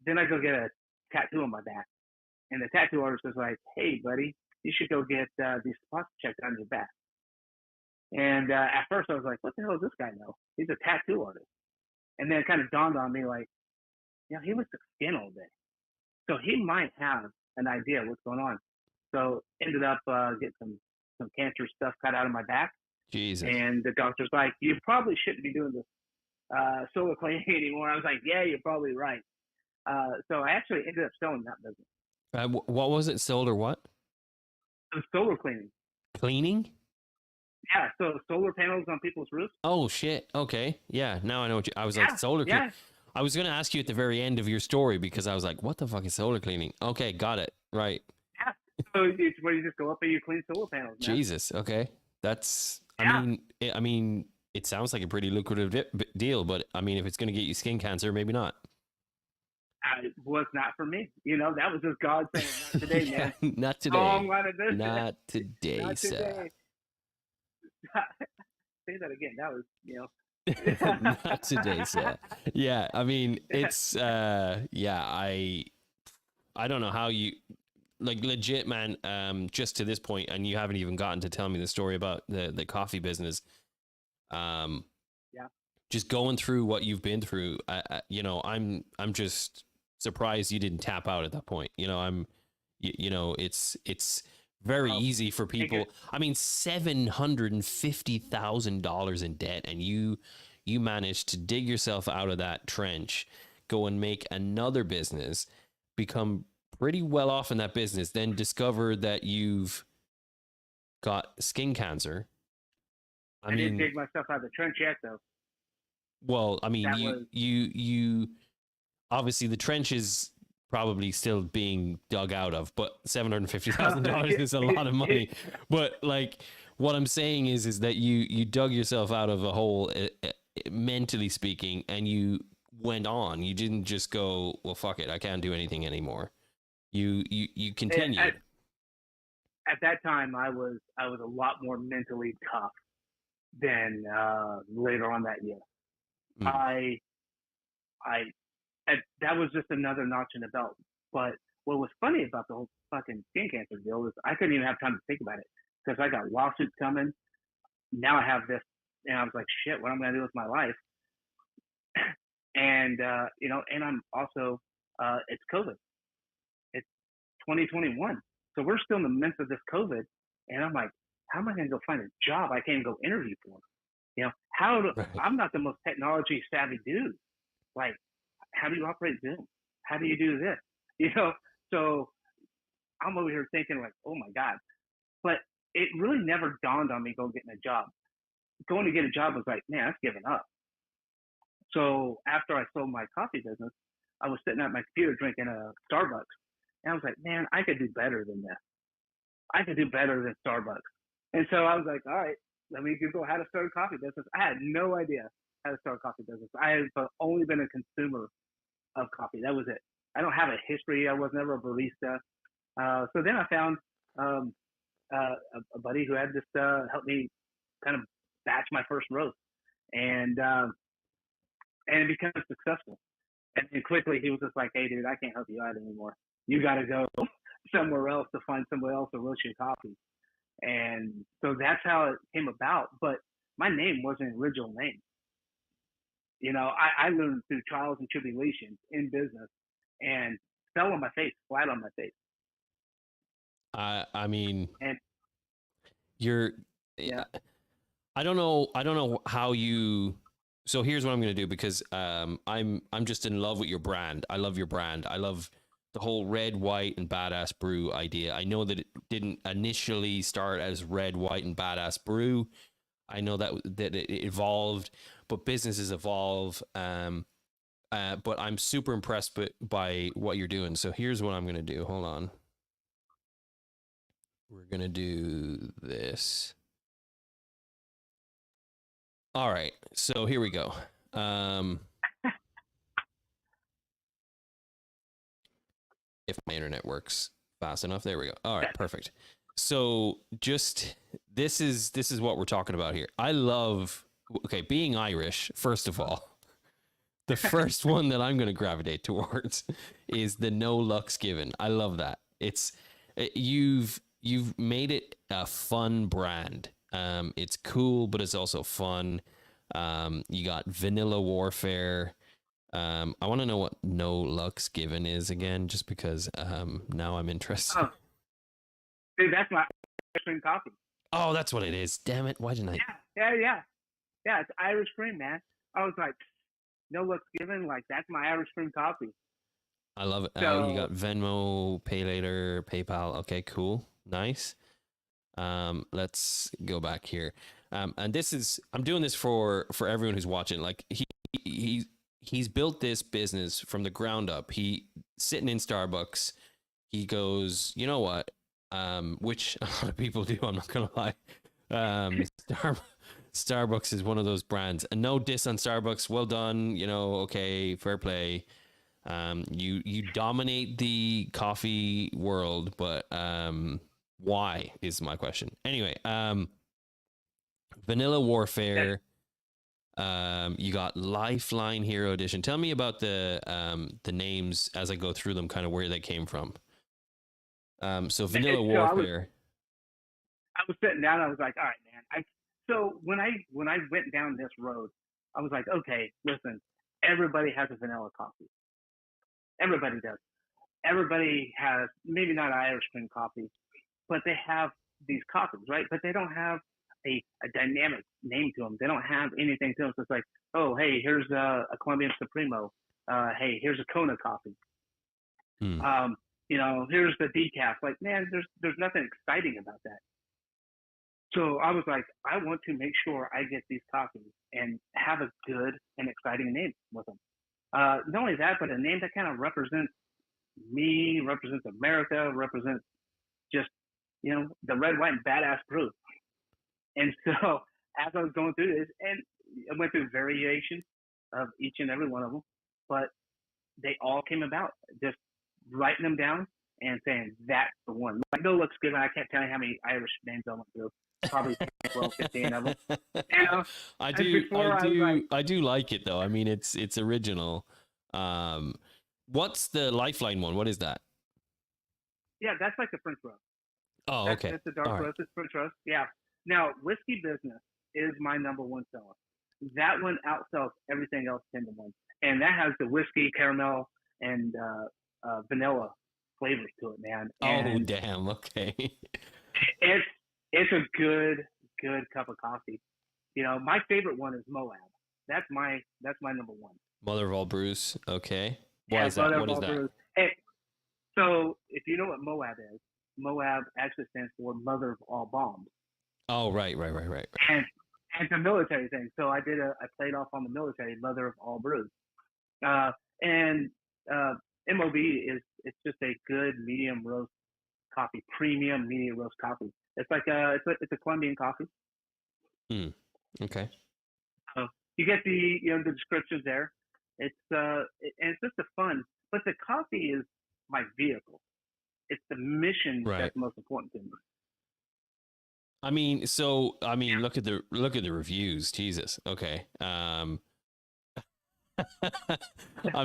Then I go get a tattoo on my back, and the tattoo artist is like, "Hey, buddy, you should go get these spots checked on your back." And at first I was like, "What the hell does this guy know? He's a tattoo artist." And then it kind of dawned on me, like, he looks at skin all day, so he might have an idea what's going on. So ended up getting some cancer stuff cut out of my back. Jesus. And the doctor's like, "You probably shouldn't be doing this solar cleaning anymore." I was like, "Yeah, you're probably right." So I actually ended up selling that business. What was it? Solar what? It was solar cleaning. Cleaning? Yeah, so solar panels on people's roofs. Oh, shit. Okay. Yeah, now I know what I was like, solar cleaning. I was going to ask you at the very end of your story, because I was like, what the fuck is solar cleaning? Okay, got it. Right. Yeah. So it's where you just go up and you clean solar panels, man. Jesus. Okay. That's, I mean, it sounds like a pretty lucrative deal, but I mean, if it's going to get you skin cancer, maybe not. It was not for me. That was just God saying, "Not today, man." Not today. Not today, not sir. today. Say that again. That was, Not today, sir. Yeah, I mean, it's I don't know how you, like, legit, man, just to this point, and you haven't even gotten to tell me the story about the coffee business. Just going through what you've been through, I'm just surprised you didn't tap out at that point. It's very easy for people. I mean, $750,000 in debt, and you managed to dig yourself out of that trench, go and make another business, become pretty well off in that business, then discover that you've got skin cancer. I didn't dig myself out of the trench yet, though. Well, I mean, you obviously the trench is probably still being dug out of, but $750,000 is a lot of money. But like, what I'm saying is that you dug yourself out of a hole, mentally speaking, and you went on. You didn't just go, well, fuck it, I can't do anything anymore. You continued. at that time I was a lot more mentally tough than later on that year. Mm. I that was just another notch in the belt. But what was funny about the whole fucking skin cancer deal is I couldn't even have time to think about it because I got lawsuits coming. Now I have this, and I was like, shit, what am I gonna do with my life? And and I'm also it's COVID. It's 2021, so we're still in the midst of this COVID, and I'm like, how am I gonna go find a job I can't go interview for? Right. I'm not the most technology savvy dude. Like, how do you operate Zoom? How do you do this? So I'm over here thinking like, oh my God. But it really never dawned on me getting a job. Going to get a job was like, man, that's giving up. So after I sold my coffee business, I was sitting at my computer drinking a Starbucks. And I was like, man, I could do better than this. I could do better than Starbucks. And so I was like, all right, let me Google how to start a coffee business. I had no idea how to start a coffee business. I have only been a consumer of coffee. That was it. I don't have a history. I was never a barista. So then I found a buddy who had just helped me kind of batch my first roast, and it became successful. And then quickly he was just like, "Hey, dude, I can't help you out anymore. You got to go somewhere else to find somebody else to roast your coffee." And so that's how it came about. But my name wasn't an original name. I learned through trials and tribulations in business, and fell on my face, flat on my face. I mean, And you're. yeah, I don't know how you. So here's what I'm going to do, because I'm just in love with your brand. I love your brand. I love the whole red, white, and badass brew idea. I know that it didn't initially start as red, white, and badass brew. I know that it evolved, but businesses evolve. But I'm super impressed by what you're doing. So here's what I'm going to do. Hold on. We're going to do this. All right. So here we go. If my internet works fast enough. There we go. All right. Perfect. So just this is what we're talking about here. I love, being Irish, first of all. The first one that I'm going to gravitate towards is the no lucks given. I love that. You've made it a fun brand. It's cool, but it's also fun. You got Vanilla Warfare. I want to know what no lucks given is again, just because now I'm interested. oh, dude, that's my Irish cream coffee. Oh, that's what it is. Damn it! Why didn't I? Yeah. It's Irish cream, man. I was like, no looks given. Like, that's my Irish cream coffee. I love it. So, You got Venmo, Pay Later, PayPal. Okay, cool, nice. Let's go back here. And I'm doing this for everyone who's watching. Like he's built this business from the ground up. He sitting in Starbucks. He goes, you know what? Which a lot of people do. I'm not gonna lie. Starbucks is one of those brands, and no diss on Starbucks. Well done. Okay, fair play. You dominate the coffee world, but why is my question. Anyway, Vanilla Warfare. You got Lifeline Hero Edition. Tell me about the names as I go through them, kind of where they came from. So Vanilla Warfare. I was sitting down. I was like, all right, man. So when I went down this road, I was like, okay, listen. Everybody has a vanilla coffee. Everybody does. Everybody has, maybe not Irish cream coffee, but they have these coffees, right? But they don't have a dynamic name to them. They don't have anything to them. So it's like, oh, hey, here's a Colombian Supremo. Hey, here's a Kona coffee. Here's the decaf. Like, man, there's nothing exciting about that. So I was like, I want to make sure I get these coffees and have a good and exciting name with them. Not only that, but a name that kind of represents me, represents America, represents just, the red, white, and badass brew. And so as I was going through this, and I went through variations of each and every one of them, but they all came about just writing them down and saying that's the one. Like, no, looks good. I can't tell you how many Irish names I went through. Probably 12, 15 of them. You know, I do like it though. I mean, it's original. What's the Lifeline one? What is that? Yeah, that's like the French roast. Oh, okay. That's the dark All right. roast. It's French roast. Yeah. Now, Whiskey Business is my number one seller. That one outsells everything else 10 to 1. And that has the whiskey, caramel, and vanilla flavors to it, man. And oh, damn. Okay. it's a good cup of coffee. You know, my favorite one is Moab. That's my number one. Mother of all brews. Okay. Why is that? What is that? Hey, so if you know what Moab is, Moab actually stands for Mother of All Bombs. Oh, right. And it's a military thing. So I played off on the military, Mother of All Brews. And MOB it's just a good medium roast coffee, premium medium roast coffee. It's like it's a Colombian coffee. Okay. You get the descriptions there. It's and it's just a fun. But the coffee is my vehicle. It's the mission that's most important to me. I mean, look at the reviews. Jesus. Okay. I'm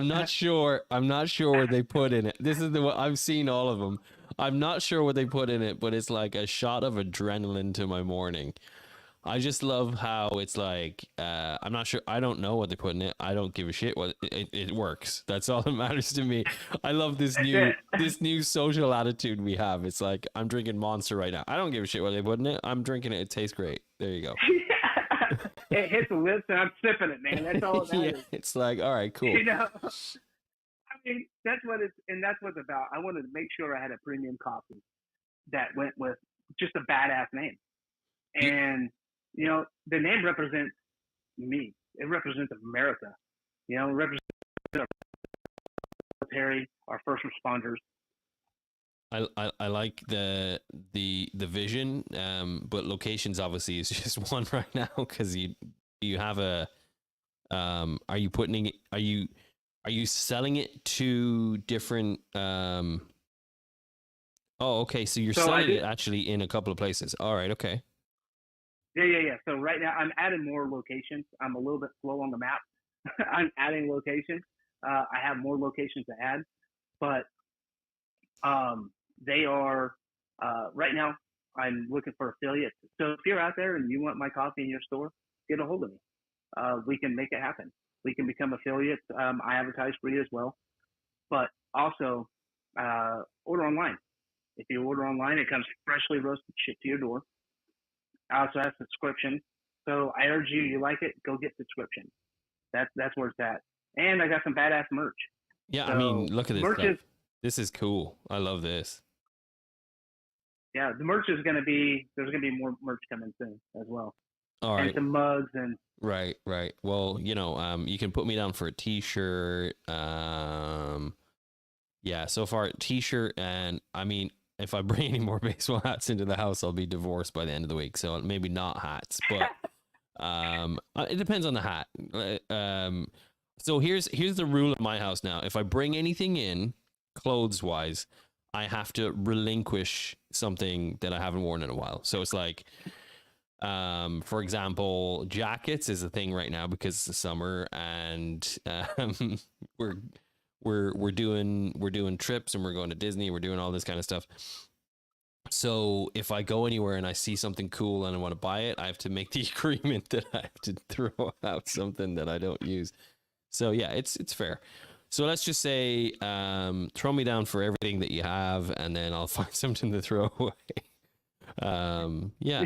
not sure what they put in it. This is I've seen all of them. I'm not sure what they put in it, but it's like a shot of adrenaline to my morning. I just love how it's like, I'm not sure. I don't know what they put in it. I don't give a shit what it works. That's all that matters to me. I love this new social attitude we have. It's like, I'm drinking Monster right now. I don't give a shit what they put in it. I'm drinking it. It tastes great. There you go. It hits the lips and I'm sipping it, man. That's all it matters. It's like, all right, cool. You know, I mean, that's what it's about. I wanted to make sure I had a premium coffee that went with just a badass name. And you know, the name represents me. It represents America. You know, it represents our military, our first responders. I like the vision, but locations obviously is just one right now because you have a are you selling it to different oh, okay, so you're selling it actually in a couple of places. All right, okay. Yeah. So right now I'm adding more locations. I'm a little bit slow on the map. I'm adding locations. I have more locations to add, but they are right now. I'm looking for affiliates. So if you're out there and you want my coffee in your store, get a hold of me. We can make it happen. We can become affiliates. I advertise for you as well, but also order online. If you order online, it comes freshly roasted, shipped to your door. I also have subscription. So I urge you like it, go get subscription. That's where it's at. And I got some badass merch. Yeah, so I mean, look at this stuff. This is cool. I love this. Yeah, the merch is there's gonna be more merch coming soon as well. All right. And some mugs and Right. Well, you can put me down for a t-shirt. Yeah, so far t-shirt, and I mean, if I bring any more baseball hats into the house, I'll be divorced by the end of the week. So maybe not hats, but it depends on the hat. So here's the rule at my house now. If I bring anything in, clothes wise, I have to relinquish something that I haven't worn in a while. So it's like, for example, jackets is a thing right now because it's the summer, and we're doing trips, and we're going to Disney. We're doing all this kind of stuff. So if I go anywhere and I see something cool and I want to buy it, I have to make the agreement that I have to throw out something that I don't use. So yeah, it's fair. So let's just say, throw me down for everything that you have, and then I'll find something to throw away. Yeah.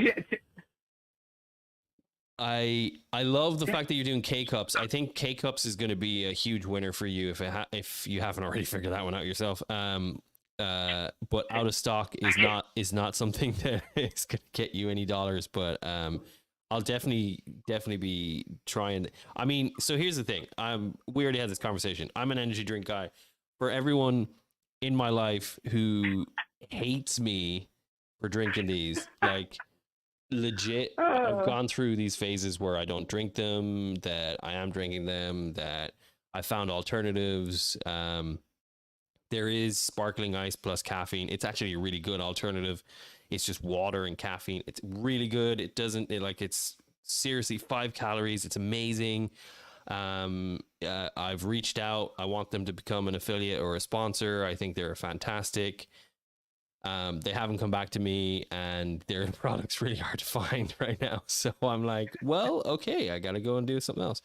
I love the fact that you're doing K-Cups. I think K-Cups is going to be a huge winner for you if you haven't already figured that one out yourself. But out of stock is not something that is going to get you any dollars, but I'll definitely be trying. I mean, so here's the thing. We already had this conversation. I'm an energy drink guy. For everyone in my life who hates me for drinking these, like, legit, I've gone through these phases where I don't drink them, that I am drinking them, that I found alternatives. there is sparkling ice plus caffeine. It's actually a really good alternative. It's just water and caffeine. It's really good. It's seriously 5 calories. It's amazing. I've reached out. I want them to become an affiliate or a sponsor. I think they're fantastic. They haven't come back to me, and their product's really hard to find right now. So I'm like, well, okay, I got to go and do something else.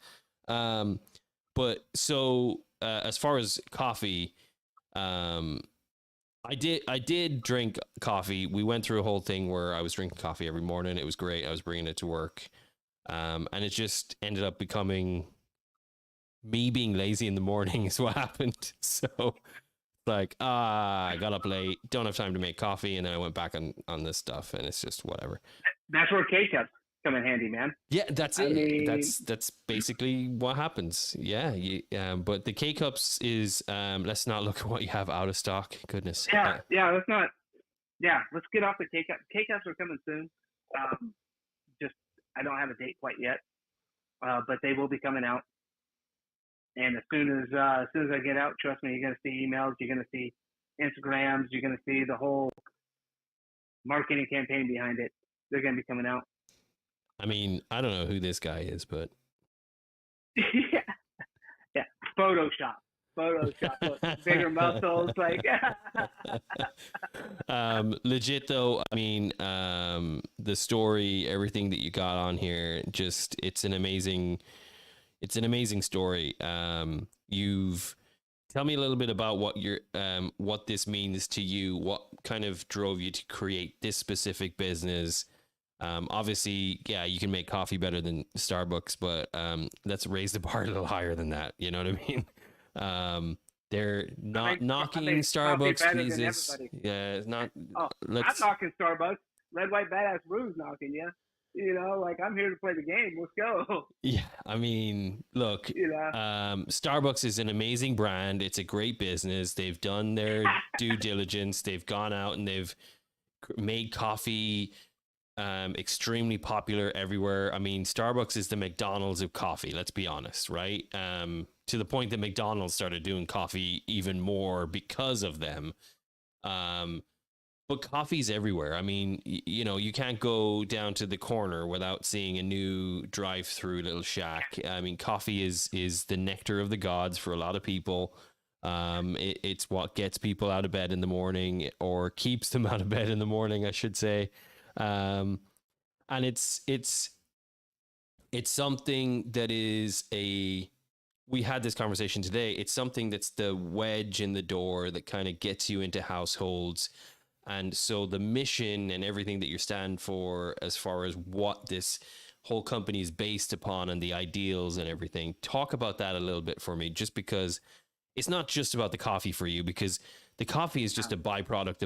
But so as far as coffee, I did drink coffee. We went through a whole thing where I was drinking coffee every morning. It was great. I was bringing it to work. And it just ended up becoming me being lazy in the morning is what happened. So like, I got up late, don't have time to make coffee. And then I went back on this stuff, and it's just whatever. That's where K-Cups come in handy, man. Yeah, that's it. mean, That's basically what happens. Yeah. But the K-Cups is, let's not look at what you have out of stock. Goodness. let's get off the K-Cups. K-Cups are coming soon. I don't have a date quite yet, but they will be coming out. And as soon as I get out, trust me, you're going to see emails, you're going to see Instagrams, you're going to see the whole marketing campaign behind it. They're going to be coming out. I mean, I don't know who this guy is, but yeah, Photoshop, bigger muscles, like. Legit though. I mean, the story, everything that you got on here, just it's an amazing story. Tell me a little bit about what this means to you. What kind of drove you to create this specific business? Obviously, yeah, you can make coffee better than Starbucks, but let's raise the bar a little higher than that. You know what I mean? They're not knocking Starbucks, Jesus. Yeah, it's not. I'm knocking Starbucks. Red, White, Badass Brew's knocking you. You know, like, I'm here to play the game. Let's go. Yeah, I mean, look, Starbucks is an amazing brand. It's a great business. They've done their due diligence. They've gone out and they've made coffee extremely popular everywhere. I mean, Starbucks is the McDonald's of coffee, let's be honest, right? To the point that McDonald's started doing coffee even more because of them. But coffee's everywhere. I mean, you can't go down to the corner without seeing a new drive-through little shack. I mean, coffee is the nectar of the gods for a lot of people. It's what gets people out of bed in the morning, or keeps them out of bed in the morning, I should say. And it's something that is we had this conversation today. It's something that's the wedge in the door that kind of gets you into households. And so the mission and everything that you stand for, as far as what this whole company is based upon and the ideals and everything, talk about that a little bit for me, just because it's not just about the coffee for you, because the coffee is just a byproduct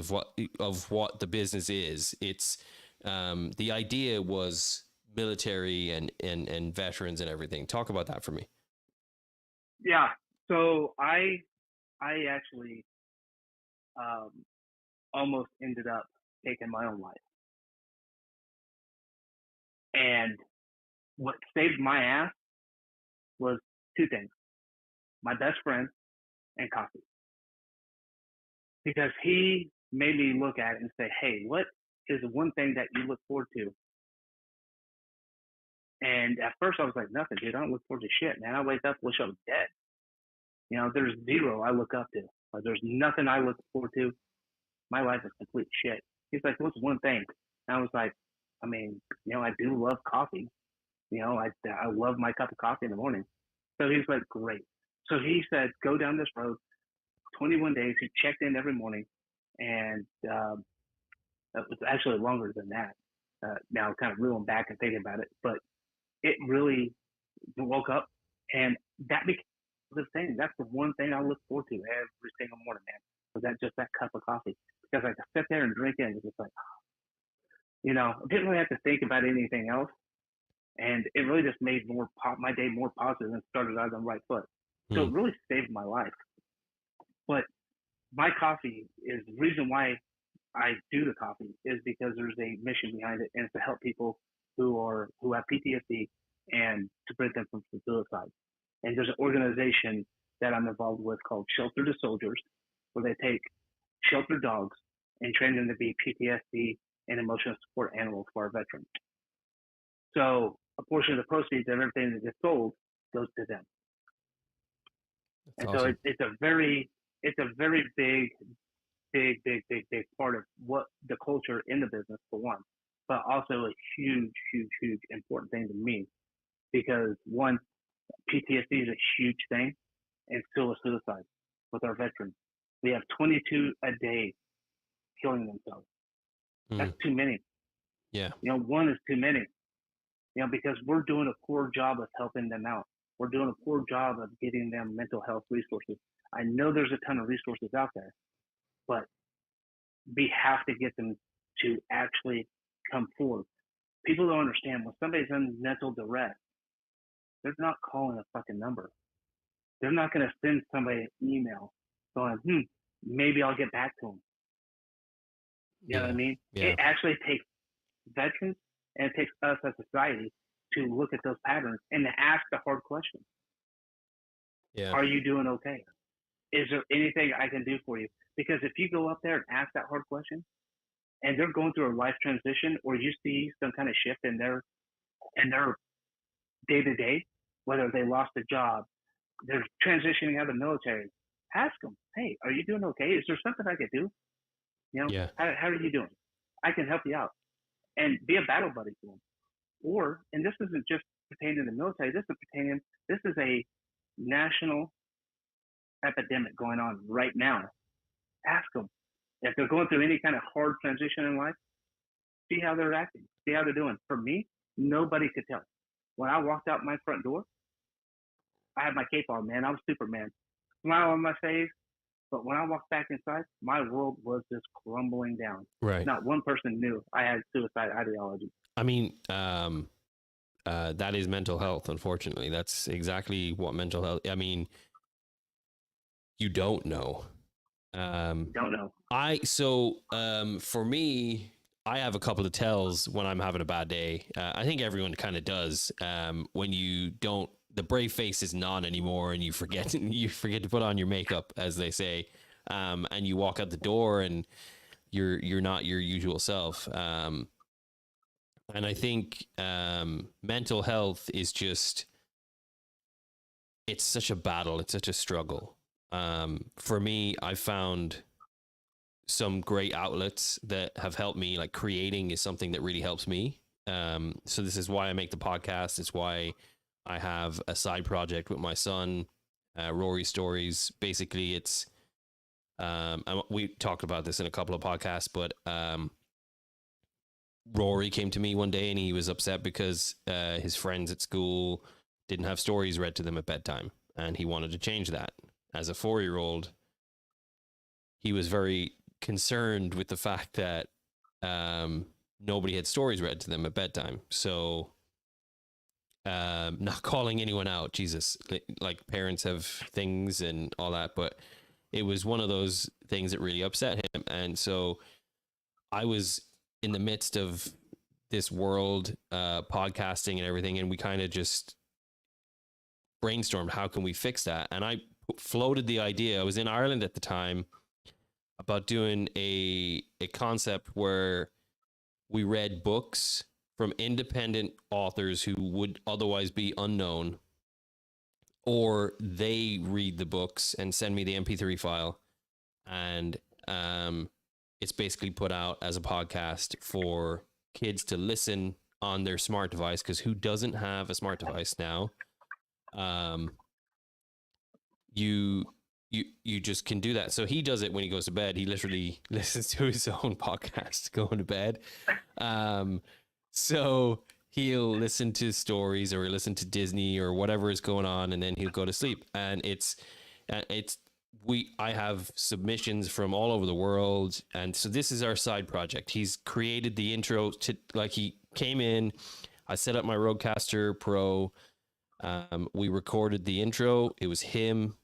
of what the business is. It's the idea was military and veterans and everything. Talk about that for me. Yeah. So I actually almost ended up taking my own life. And what saved my ass was two things: my best friend and coffee. Because he made me look at it and say, hey, what is the one thing that you look forward to? And at first I was like, nothing, dude. I don't look forward to shit, man. I wake up, wish I was dead. There's zero I look up to. Like, there's nothing I look forward to. My life is complete shit. He's like, what's one thing? And I was like, I mean, I do love coffee. I love my cup of coffee in the morning. So he's like, great. So he said, go down this road, 21 days. He checked in every morning. And that was actually longer than that. Now kind of reeling back and thinking about it. But it really woke up, and that became the thing. That's the one thing I look forward to every single morning, man. Was that cup of coffee? Because I could sit there and drink it, and it's just like, I didn't really have to think about anything else. And it really just made my day more positive and started out on the right foot. So it really saved my life. But my coffee is the reason why I do the coffee is because there's a mission behind it, and it's to help people who have PTSD and to prevent them from suicide. And there's an organization that I'm involved with called Shelter to Soldiers, where they take sheltered dogs and train them to be PTSD and emotional support animals for our veterans. So a portion of the proceeds of everything that gets sold goes to them. That's And awesome. so it's a very big part of what the culture in the business, for one, but also a huge important thing to me, because one, PTSD is a huge thing, and still a suicide with our veterans. We have 22 a day killing themselves. That's too many. Yeah. One is too many. Because we're doing a poor job of helping them out. We're doing a poor job of getting them mental health resources. I know there's a ton of resources out there, but we have to get them to actually come forward. People don't understand, when somebody's in mental duress, they're not calling a fucking number. They're not going to send somebody an email going, maybe I'll get back to them. You know what I mean? Yeah. It actually takes veterans, and it takes us as a society to look at those patterns and to ask the hard questions. Yeah. Are you doing okay? Is there anything I can do for you? Because if you go up there and ask that hard question, and they're going through a life transition, or you see some kind of shift in their day-to-day, whether they lost a job, they're transitioning out of the military, ask them, hey, are you doing okay? Is there something I could do? Yeah. How are you doing? I can help you out. And be a battle buddy to them. Or, and this isn't just pertaining to the military, this is a national epidemic going on right now. Ask them if they're going through any kind of hard transition in life. See how they're acting. See how they're doing. For me, nobody could tell. When I walked out my front door, I had my cape on, man. I was Superman. Smile on my face. But when I walked back inside, my world was just crumbling down. Right. Not one person knew I had suicide ideology. I mean, that is mental health, unfortunately. That's exactly what mental health, I mean, you don't know. Don't know. For me, I have a couple of tells when I'm having a bad day. I think everyone kind of does. When you don't, the brave face isn't on anymore, and you forget to put on your makeup, as they say, and you walk out the door and you're not your usual self. And I think mental health is just, it's such a battle. It's such a struggle. For me, I found some great outlets that have helped me. Like, creating is something that really helps me. So this is why I make the podcast. It's why I have a side project with my son, Rory Stories. Basically, it's, we talked about this in a couple of podcasts, but Rory came to me one day and he was upset because his friends at school didn't have stories read to them at bedtime, and he wanted to change that. As a 4-year-old, he was very concerned with the fact that nobody had stories read to them at bedtime. So not calling anyone out, Jesus, like parents have things and all that, but it was one of those things that really upset him. And so I was in the midst of this world, podcasting and everything, and we kind of just brainstormed, how can we fix that? And I floated the idea. I was in Ireland at the time, about doing a concept where we read books from independent authors who would otherwise be unknown, or they read the books and send me the MP3 file, and it's basically put out as a podcast for kids to listen on their smart device, because who doesn't have a smart device now? You just can do that. So he does it when he goes to bed. He literally listens to his own podcast going to bed. So he'll listen to stories, or he'll listen to Disney or whatever is going on, and then he'll go to sleep. And I have submissions from all over the world, and so this is our side project. He's created the intro to, like, he came in, I set up my Rodecaster Pro. We recorded the intro. It was him.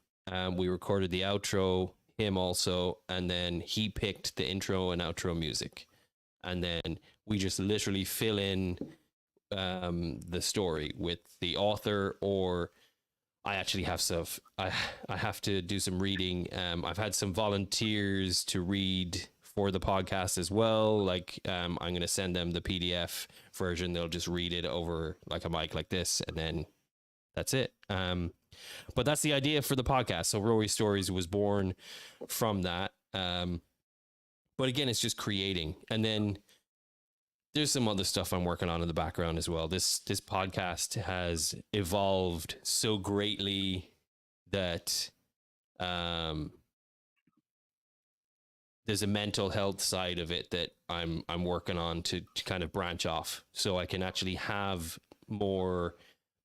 We recorded the outro, him also, and then he picked the intro and outro music, and then we just literally fill in the story with the author, or I actually have stuff. I have to do some reading. I've had some volunteers to read for the podcast as well. Like, I'm going to send them the PDF version. They'll just read it over like a mic like this, and then that's it. But that's the idea for the podcast. So Rory Stories was born from that. But again, it's just creating. And then there's some other stuff I'm working on in the background as well. This podcast has evolved so greatly that there's a mental health side of it that I'm working on to kind of branch off, so I can actually have more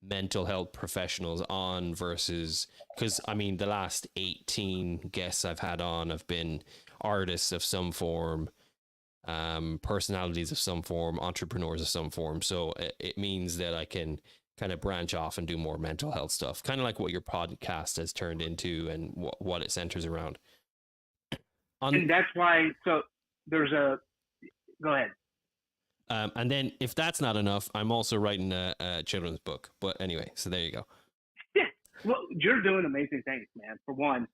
mental health professionals on versus, because I mean the last 18 guests I've had on have been artists of some form, personalities of some form, entrepreneurs of some form. So it means that I can kind of branch off and do more mental health stuff, kind of like what your podcast has turned into and what it centers around. And that's why, so there's go ahead. And then if that's not enough, I'm also writing a children's book. But anyway, so there you go. Yeah. Well, you're doing amazing things, man. For one,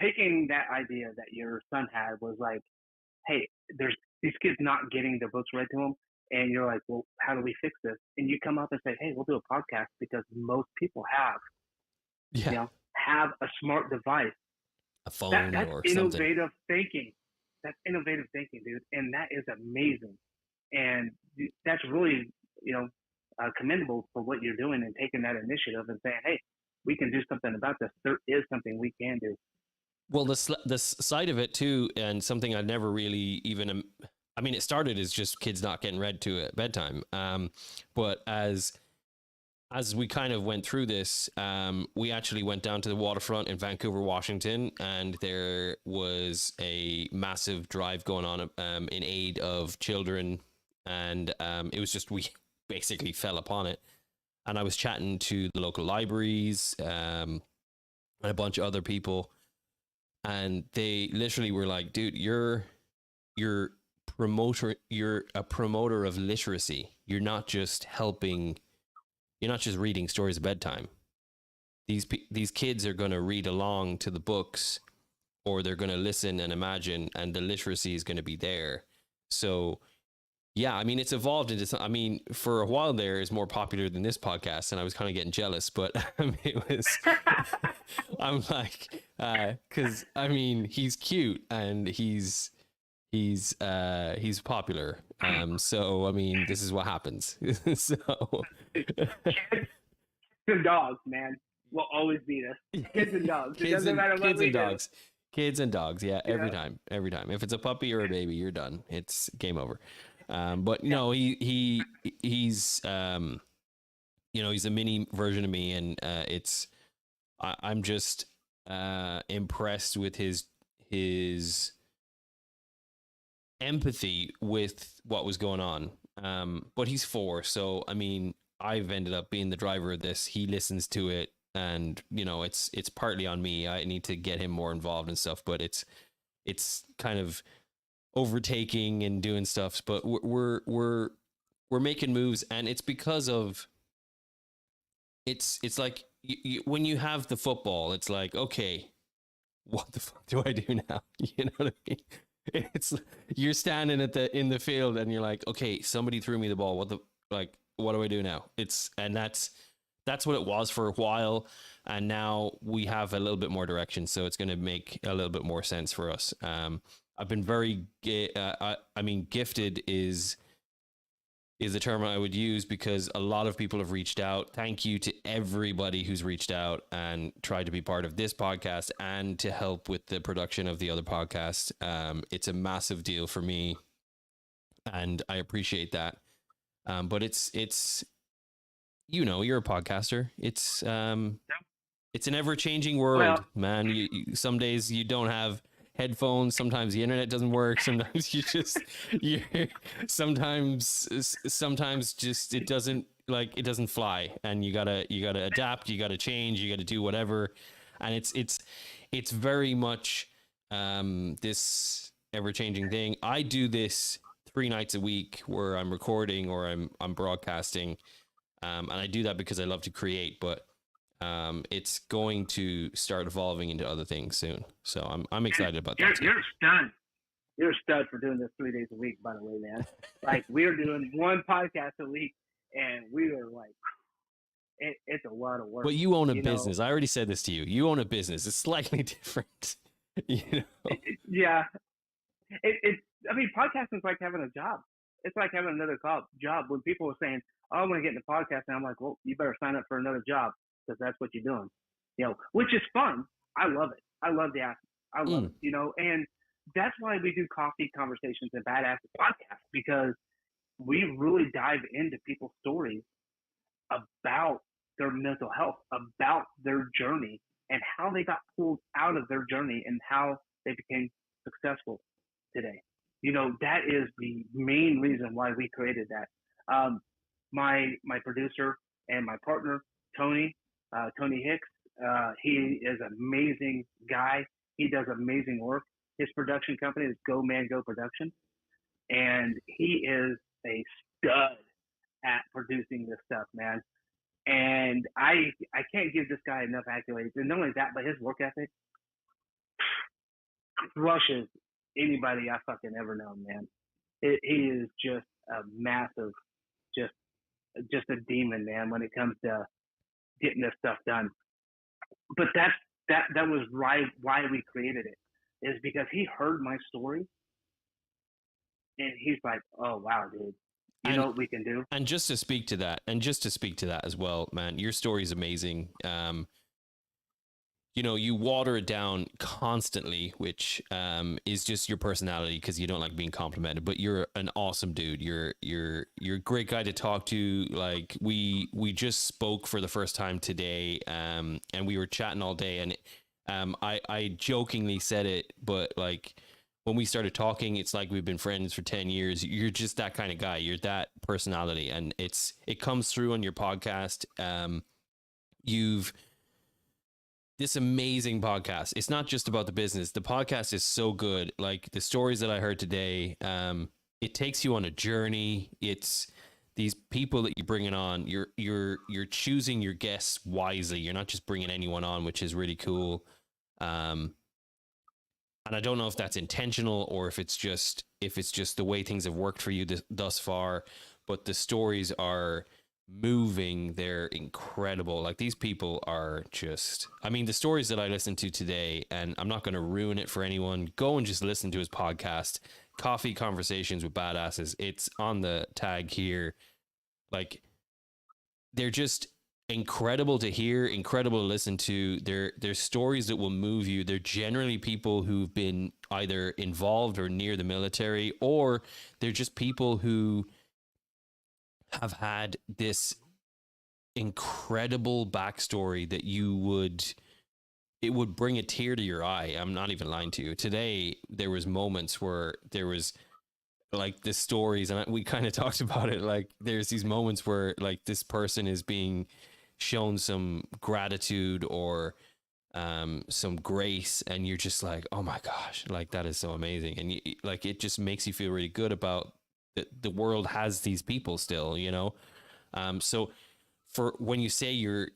taking that idea that your son had was like, hey, there's these kids not getting their books read to them. And you're like, well, how do we fix this? And you come up and say, hey, we'll do a podcast, because most people have a smart device. A phone that's or innovative something. thinking. That's innovative thinking, dude. And that is amazing. And that's really, commendable for what you're doing and taking that initiative and saying, hey, we can do something about this. There is something we can do. Well, the side of it too, and something I never really even, I mean, it started as just kids not getting read to at bedtime. But as we kind of went through this, we actually went down to the waterfront in Vancouver, Washington, and there was a massive drive going on in aid of children. And it was just, we basically fell upon it. And I was chatting to the local libraries and a bunch of other people. And they literally were like, dude, you're a promoter of literacy. You're not just reading stories at bedtime. These kids are going to read along to the books, or they're going to listen and imagine, and the literacy is going to be there. So, yeah, I mean, it's evolved into, I mean, for a while there, it's more popular than this podcast, and I was kind of getting jealous, but it was, I'm like, because I mean, he's cute and he's popular. So I mean, this is what happens. So Kids and dogs, man, will always beat us. Kids and dogs. It doesn't matter what we do. Kids and dogs. Yeah, every time. If it's a puppy or a baby, you're done. It's game over. But no, he's he's a mini version of me, and I'm just impressed with his empathy with what was going on. But he's 4, so I mean, I've ended up being the driver of this. He listens to it, and it's partly on me. I need to get him more involved and stuff, but it's kind of overtaking and doing stuff. But we're making moves, and it's because of it's like when you have the football, it's like, okay, what the fuck do I do now? You know what I mean? It's you're standing in the field and you're like, okay, somebody threw me the ball. What do I do now? That's what it was for a while, and now we have a little bit more direction, so it's going to make a little bit more sense for us. I've been very, gifted is a term I would use, because a lot of people have reached out. Thank you to everybody who's reached out and tried to be part of this podcast and to help with the production of the other podcast. It's a massive deal for me, and I appreciate that. But it's you're a podcaster. It's an ever-changing world, man. You some days you don't have headphones, sometimes the internet doesn't work, sometimes sometimes just it doesn't fly, and you gotta adapt, you gotta change, you gotta do whatever. And it's very much this ever-changing thing. I do this 3 nights a week where I'm recording or I'm broadcasting, and I do that because I love to create. But it's going to start evolving into other things soon. So I'm excited about that. You're stunned. You're a stud for doing this 3 days a week, by the way, man. Like, we're doing one podcast a week, and we are like, it's a lot of work. But you own a business. I already said this to you. You own a business. It's slightly different. Yeah. I mean, podcasting is like having a job. It's like having another job. When people are saying, "Oh, I want to get into podcasting," I'm like, "Well, you better sign up for another job because that's what you're doing." Which is fun. I love it. I love the app. I love it. And that's why we do coffee conversations and Badass podcasts, because we really dive into people's stories about their mental health, about their journey, and how they got pulled out of their journey and how they became successful today. That is the main reason why we created that. My producer and my partner, Tony Hicks, he is an amazing guy. He does amazing work. His production company is Go Man Go Production, and he is a stud at producing this stuff, man. And I can't give this guy enough accolades. And not only that, but his work ethic crushes anybody I fucking ever known, man. He is just a massive, just a demon, man, when it comes to getting this stuff done. But that was why we created it, is because he heard my story and he's like, "Oh wow, dude. You know what we can do?" And just to speak to that, as well, man, your story is amazing. You water it down constantly, which is just your personality, because you don't like being complimented. But you're an awesome dude. You're a great guy to talk to. Like, we just spoke for the first time today, and we were chatting all day. And I jokingly said it, but like, when we started talking, it's like we've been friends for 10 years. You're just that kind of guy. You're that personality, and it comes through on your podcast. You've this amazing podcast. It's not just about the business. The podcast is so good. Like, the stories that I heard today, it takes you on a journey. It's these people that you're bringing on. You're choosing your guests wisely. You're not just bringing anyone on, which is really cool. And I don't know if that's intentional or if it's just the way things have worked for you thus far, but the stories are moving. They're incredible. Like, these people are just, I mean, the stories that I listened to today, and I'm not going to ruin it for anyone. Go and just listen to his podcast, Coffee Conversations with Badasses. It's on the tag here. Like, they're just incredible to hear, incredible to listen to. They're stories that will move you. They're generally people who've been either involved or near the military, or they're just people who have had this incredible backstory that it would bring a tear to your eye. I'm not even lying to you. Today, there was moments where there was like the stories, and we kind of talked about it. Like, there's these moments where like this person is being shown some gratitude or some grace, and you're just like, oh my gosh, like, that is so amazing. And like, it just makes you feel really good about the world has these people still, so for when you say your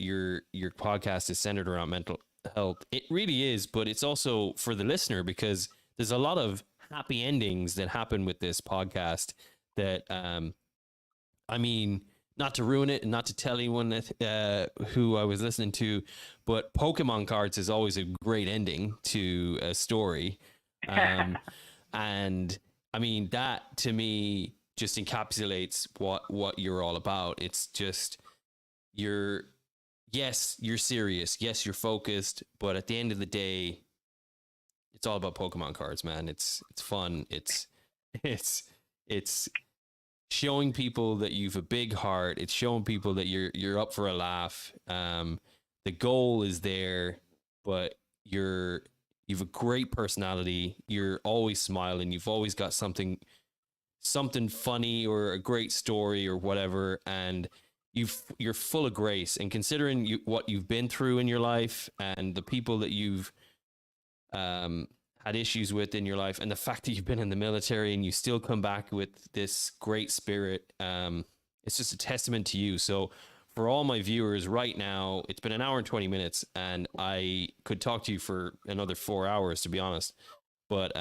podcast is centered around mental health, it really is, but it's also for the listener, because there's a lot of happy endings that happen with this podcast that I mean, not to ruin it and not to tell anyone that, who I was listening to, but Pokemon cards is always a great ending to a story. And I mean, that to me just encapsulates what you're all about. It's just, you're serious. Yes, you're focused, but at the end of the day, it's all about Pokemon cards, man. It's fun. It's showing people that you've a big heart. It's showing people that you're up for a laugh. The goal is there, but you've a great personality. You're always smiling. You've always got something funny or a great story or whatever, and you're full of grace. And considering what you've been through in your life and the people that you've had issues with in your life, and the fact that you've been in the military and you still come back with this great spirit, it's just a testament to you. So for all my viewers right now, it's been an hour and 20 minutes, and I could talk to you for another 4 hours, to be honest. But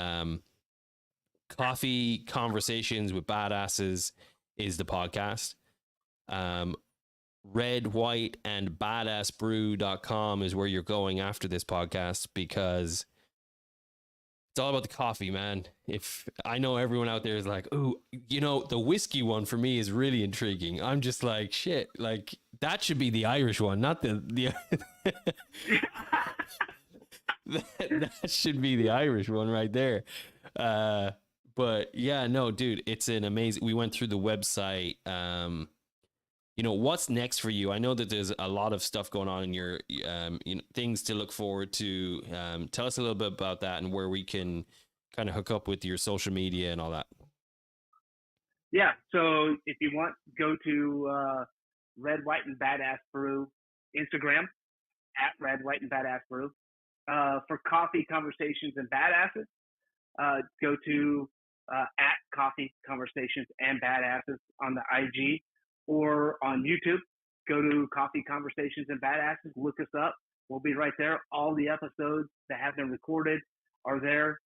Coffee Conversations with Badasses is the podcast. Red, White, and badassbrew.com is where you're going after this podcast, because it's all about the coffee, man. If I know everyone out there is like, oh, you know, the whiskey one for me is really intriguing. I'm just like, shit, like that should be the Irish one, not the that should be the Irish one right there. But yeah, no, dude, it's an amazing. We went through the website. You know, what's next for you? I know that there's a lot of stuff going on in your, you know, things to look forward to. Tell us a little bit about that and where we can kind of hook up with your social media and all that. Yeah. So if you want, go to Red, White, and Badass Brew Instagram at Red, White, and Badass Brew. For Coffee Conversations and Badasses, go to at Coffee Conversations and Badasses on the IG. Or on YouTube, go to Coffee Conversations and Badasses, look us up. We'll be right there. All the episodes that have been recorded are there.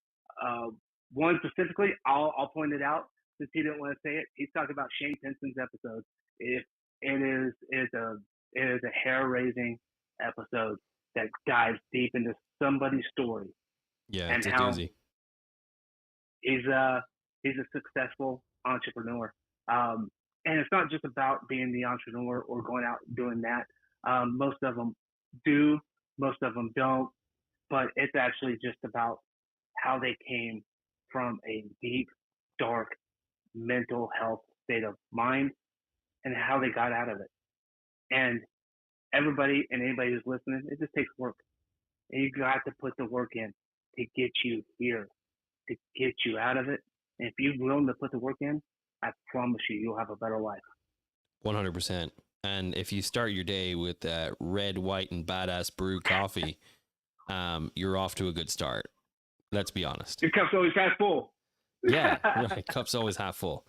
One specifically, I'll point it out since he didn't want to say it. He's talking about Shane Penson's episode. It is a hair-raising episode that dives deep into somebody's story. Yeah, and it's a how doozy. He's a successful entrepreneur. And it's not just about being the entrepreneur or going out and doing that. Most of them do, most of them don't. But it's actually just about how they came from a deep, dark mental health state of mind and how they got out of it. And everybody and anybody who's listening, it just takes work. And you got to put the work in to get you here, to get you out of it. And if you're willing to put the work in, I promise you, you'll have a better life. 100%. And if you start your day with Red, White, and Badass Brew coffee, you're off to a good start. Let's be honest. Your cup's always half full. Yeah, right. Cup's always half full.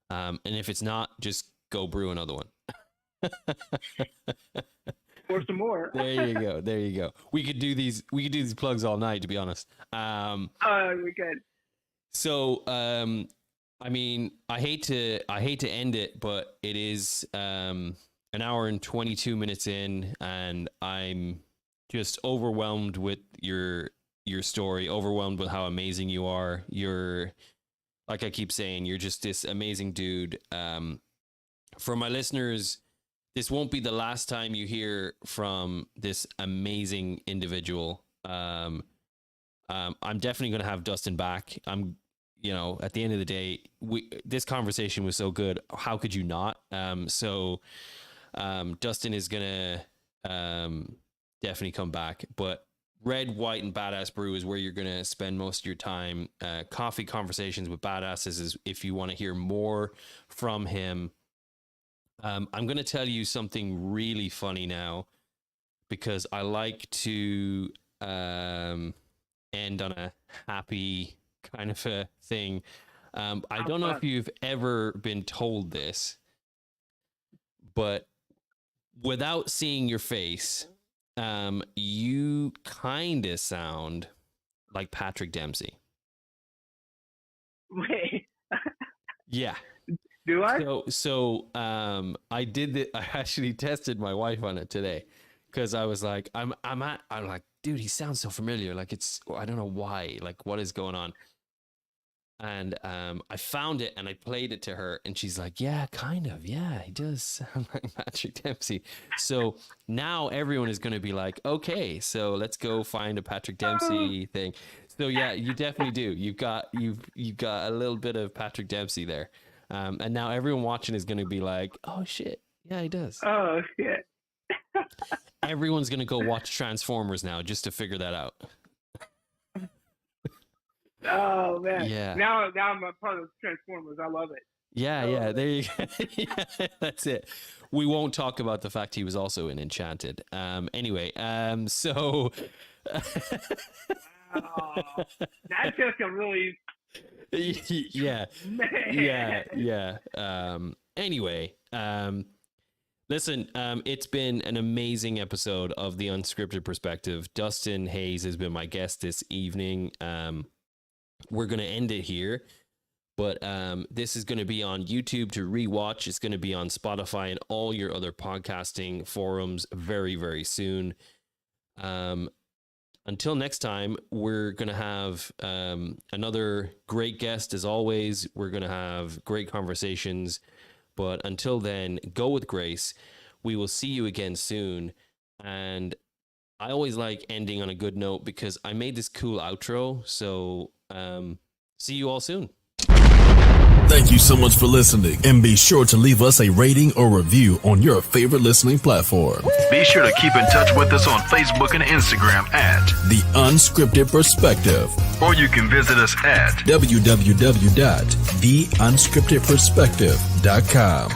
And if it's not, just go brew another one. Or some more. There you go. There you go. We could do these plugs all night, to be honest. We could. So, I mean, I hate to end it, but it is an hour and 22 minutes in, and I'm just overwhelmed with your story, overwhelmed with how amazing you are. You're, like I keep saying, you're just this amazing dude. For my listeners, this won't be the last time you hear from this amazing individual. I'm definitely going to have Dustin back. You know, at the end of the day, this conversation was so good. How could you not? So Dustin is gonna definitely come back. But Red, White, and Badass Brew is where you're gonna spend most of your time. Coffee Conversations with Badasses is if you want to hear more from him. I'm gonna tell you something really funny now, because I like to end on a happy kind of a thing. I don't know if you've ever been told this, but without seeing your face, you kind of sound like Patrick Dempsey. Wait. Yeah. Do I? So I did that. I actually tested my wife on it today, because I was like, I'm like, dude, he sounds so familiar. Like, I don't know why. Like, what is going on? And I found it and I played it to her, and she's like, yeah, kind of. Yeah, he does sound like Patrick Dempsey. So now everyone is going to be like, okay, so let's go find a Patrick Dempsey thing. So yeah, you definitely do. You've got a little bit of Patrick Dempsey there. And now everyone watching is going to be like, oh shit. Yeah, he does. Oh shit. Everyone's going to go watch Transformers now just to figure that out. Oh man. Yeah. Now I'm a part of Transformers. I love it. Yeah, there you go. Yeah, that's it. We won't talk about the fact he was also in Enchanted. Anyway, so Oh, that's just a really yeah. man. Yeah. Anyway, Listen, it's been an amazing episode of The Unscripted Perspective. Dustin Hayes has been my guest this evening. We're going to end it here, but this is going to be on YouTube to rewatch. It's going to be on Spotify and all your other podcasting forums very, very soon. Until next time, we're going to have another great guest as always. We're going to have great conversations. But until then, go with grace. We will see you again soon. And I always like ending on a good note because I made this cool outro. So see you all soon. Thank you so much for listening, and be sure to leave us a rating or review on your favorite listening platform. Be sure to keep in touch with us on Facebook and Instagram at The Unscripted Perspective. or you can visit us at www.theunscriptedperspective.com.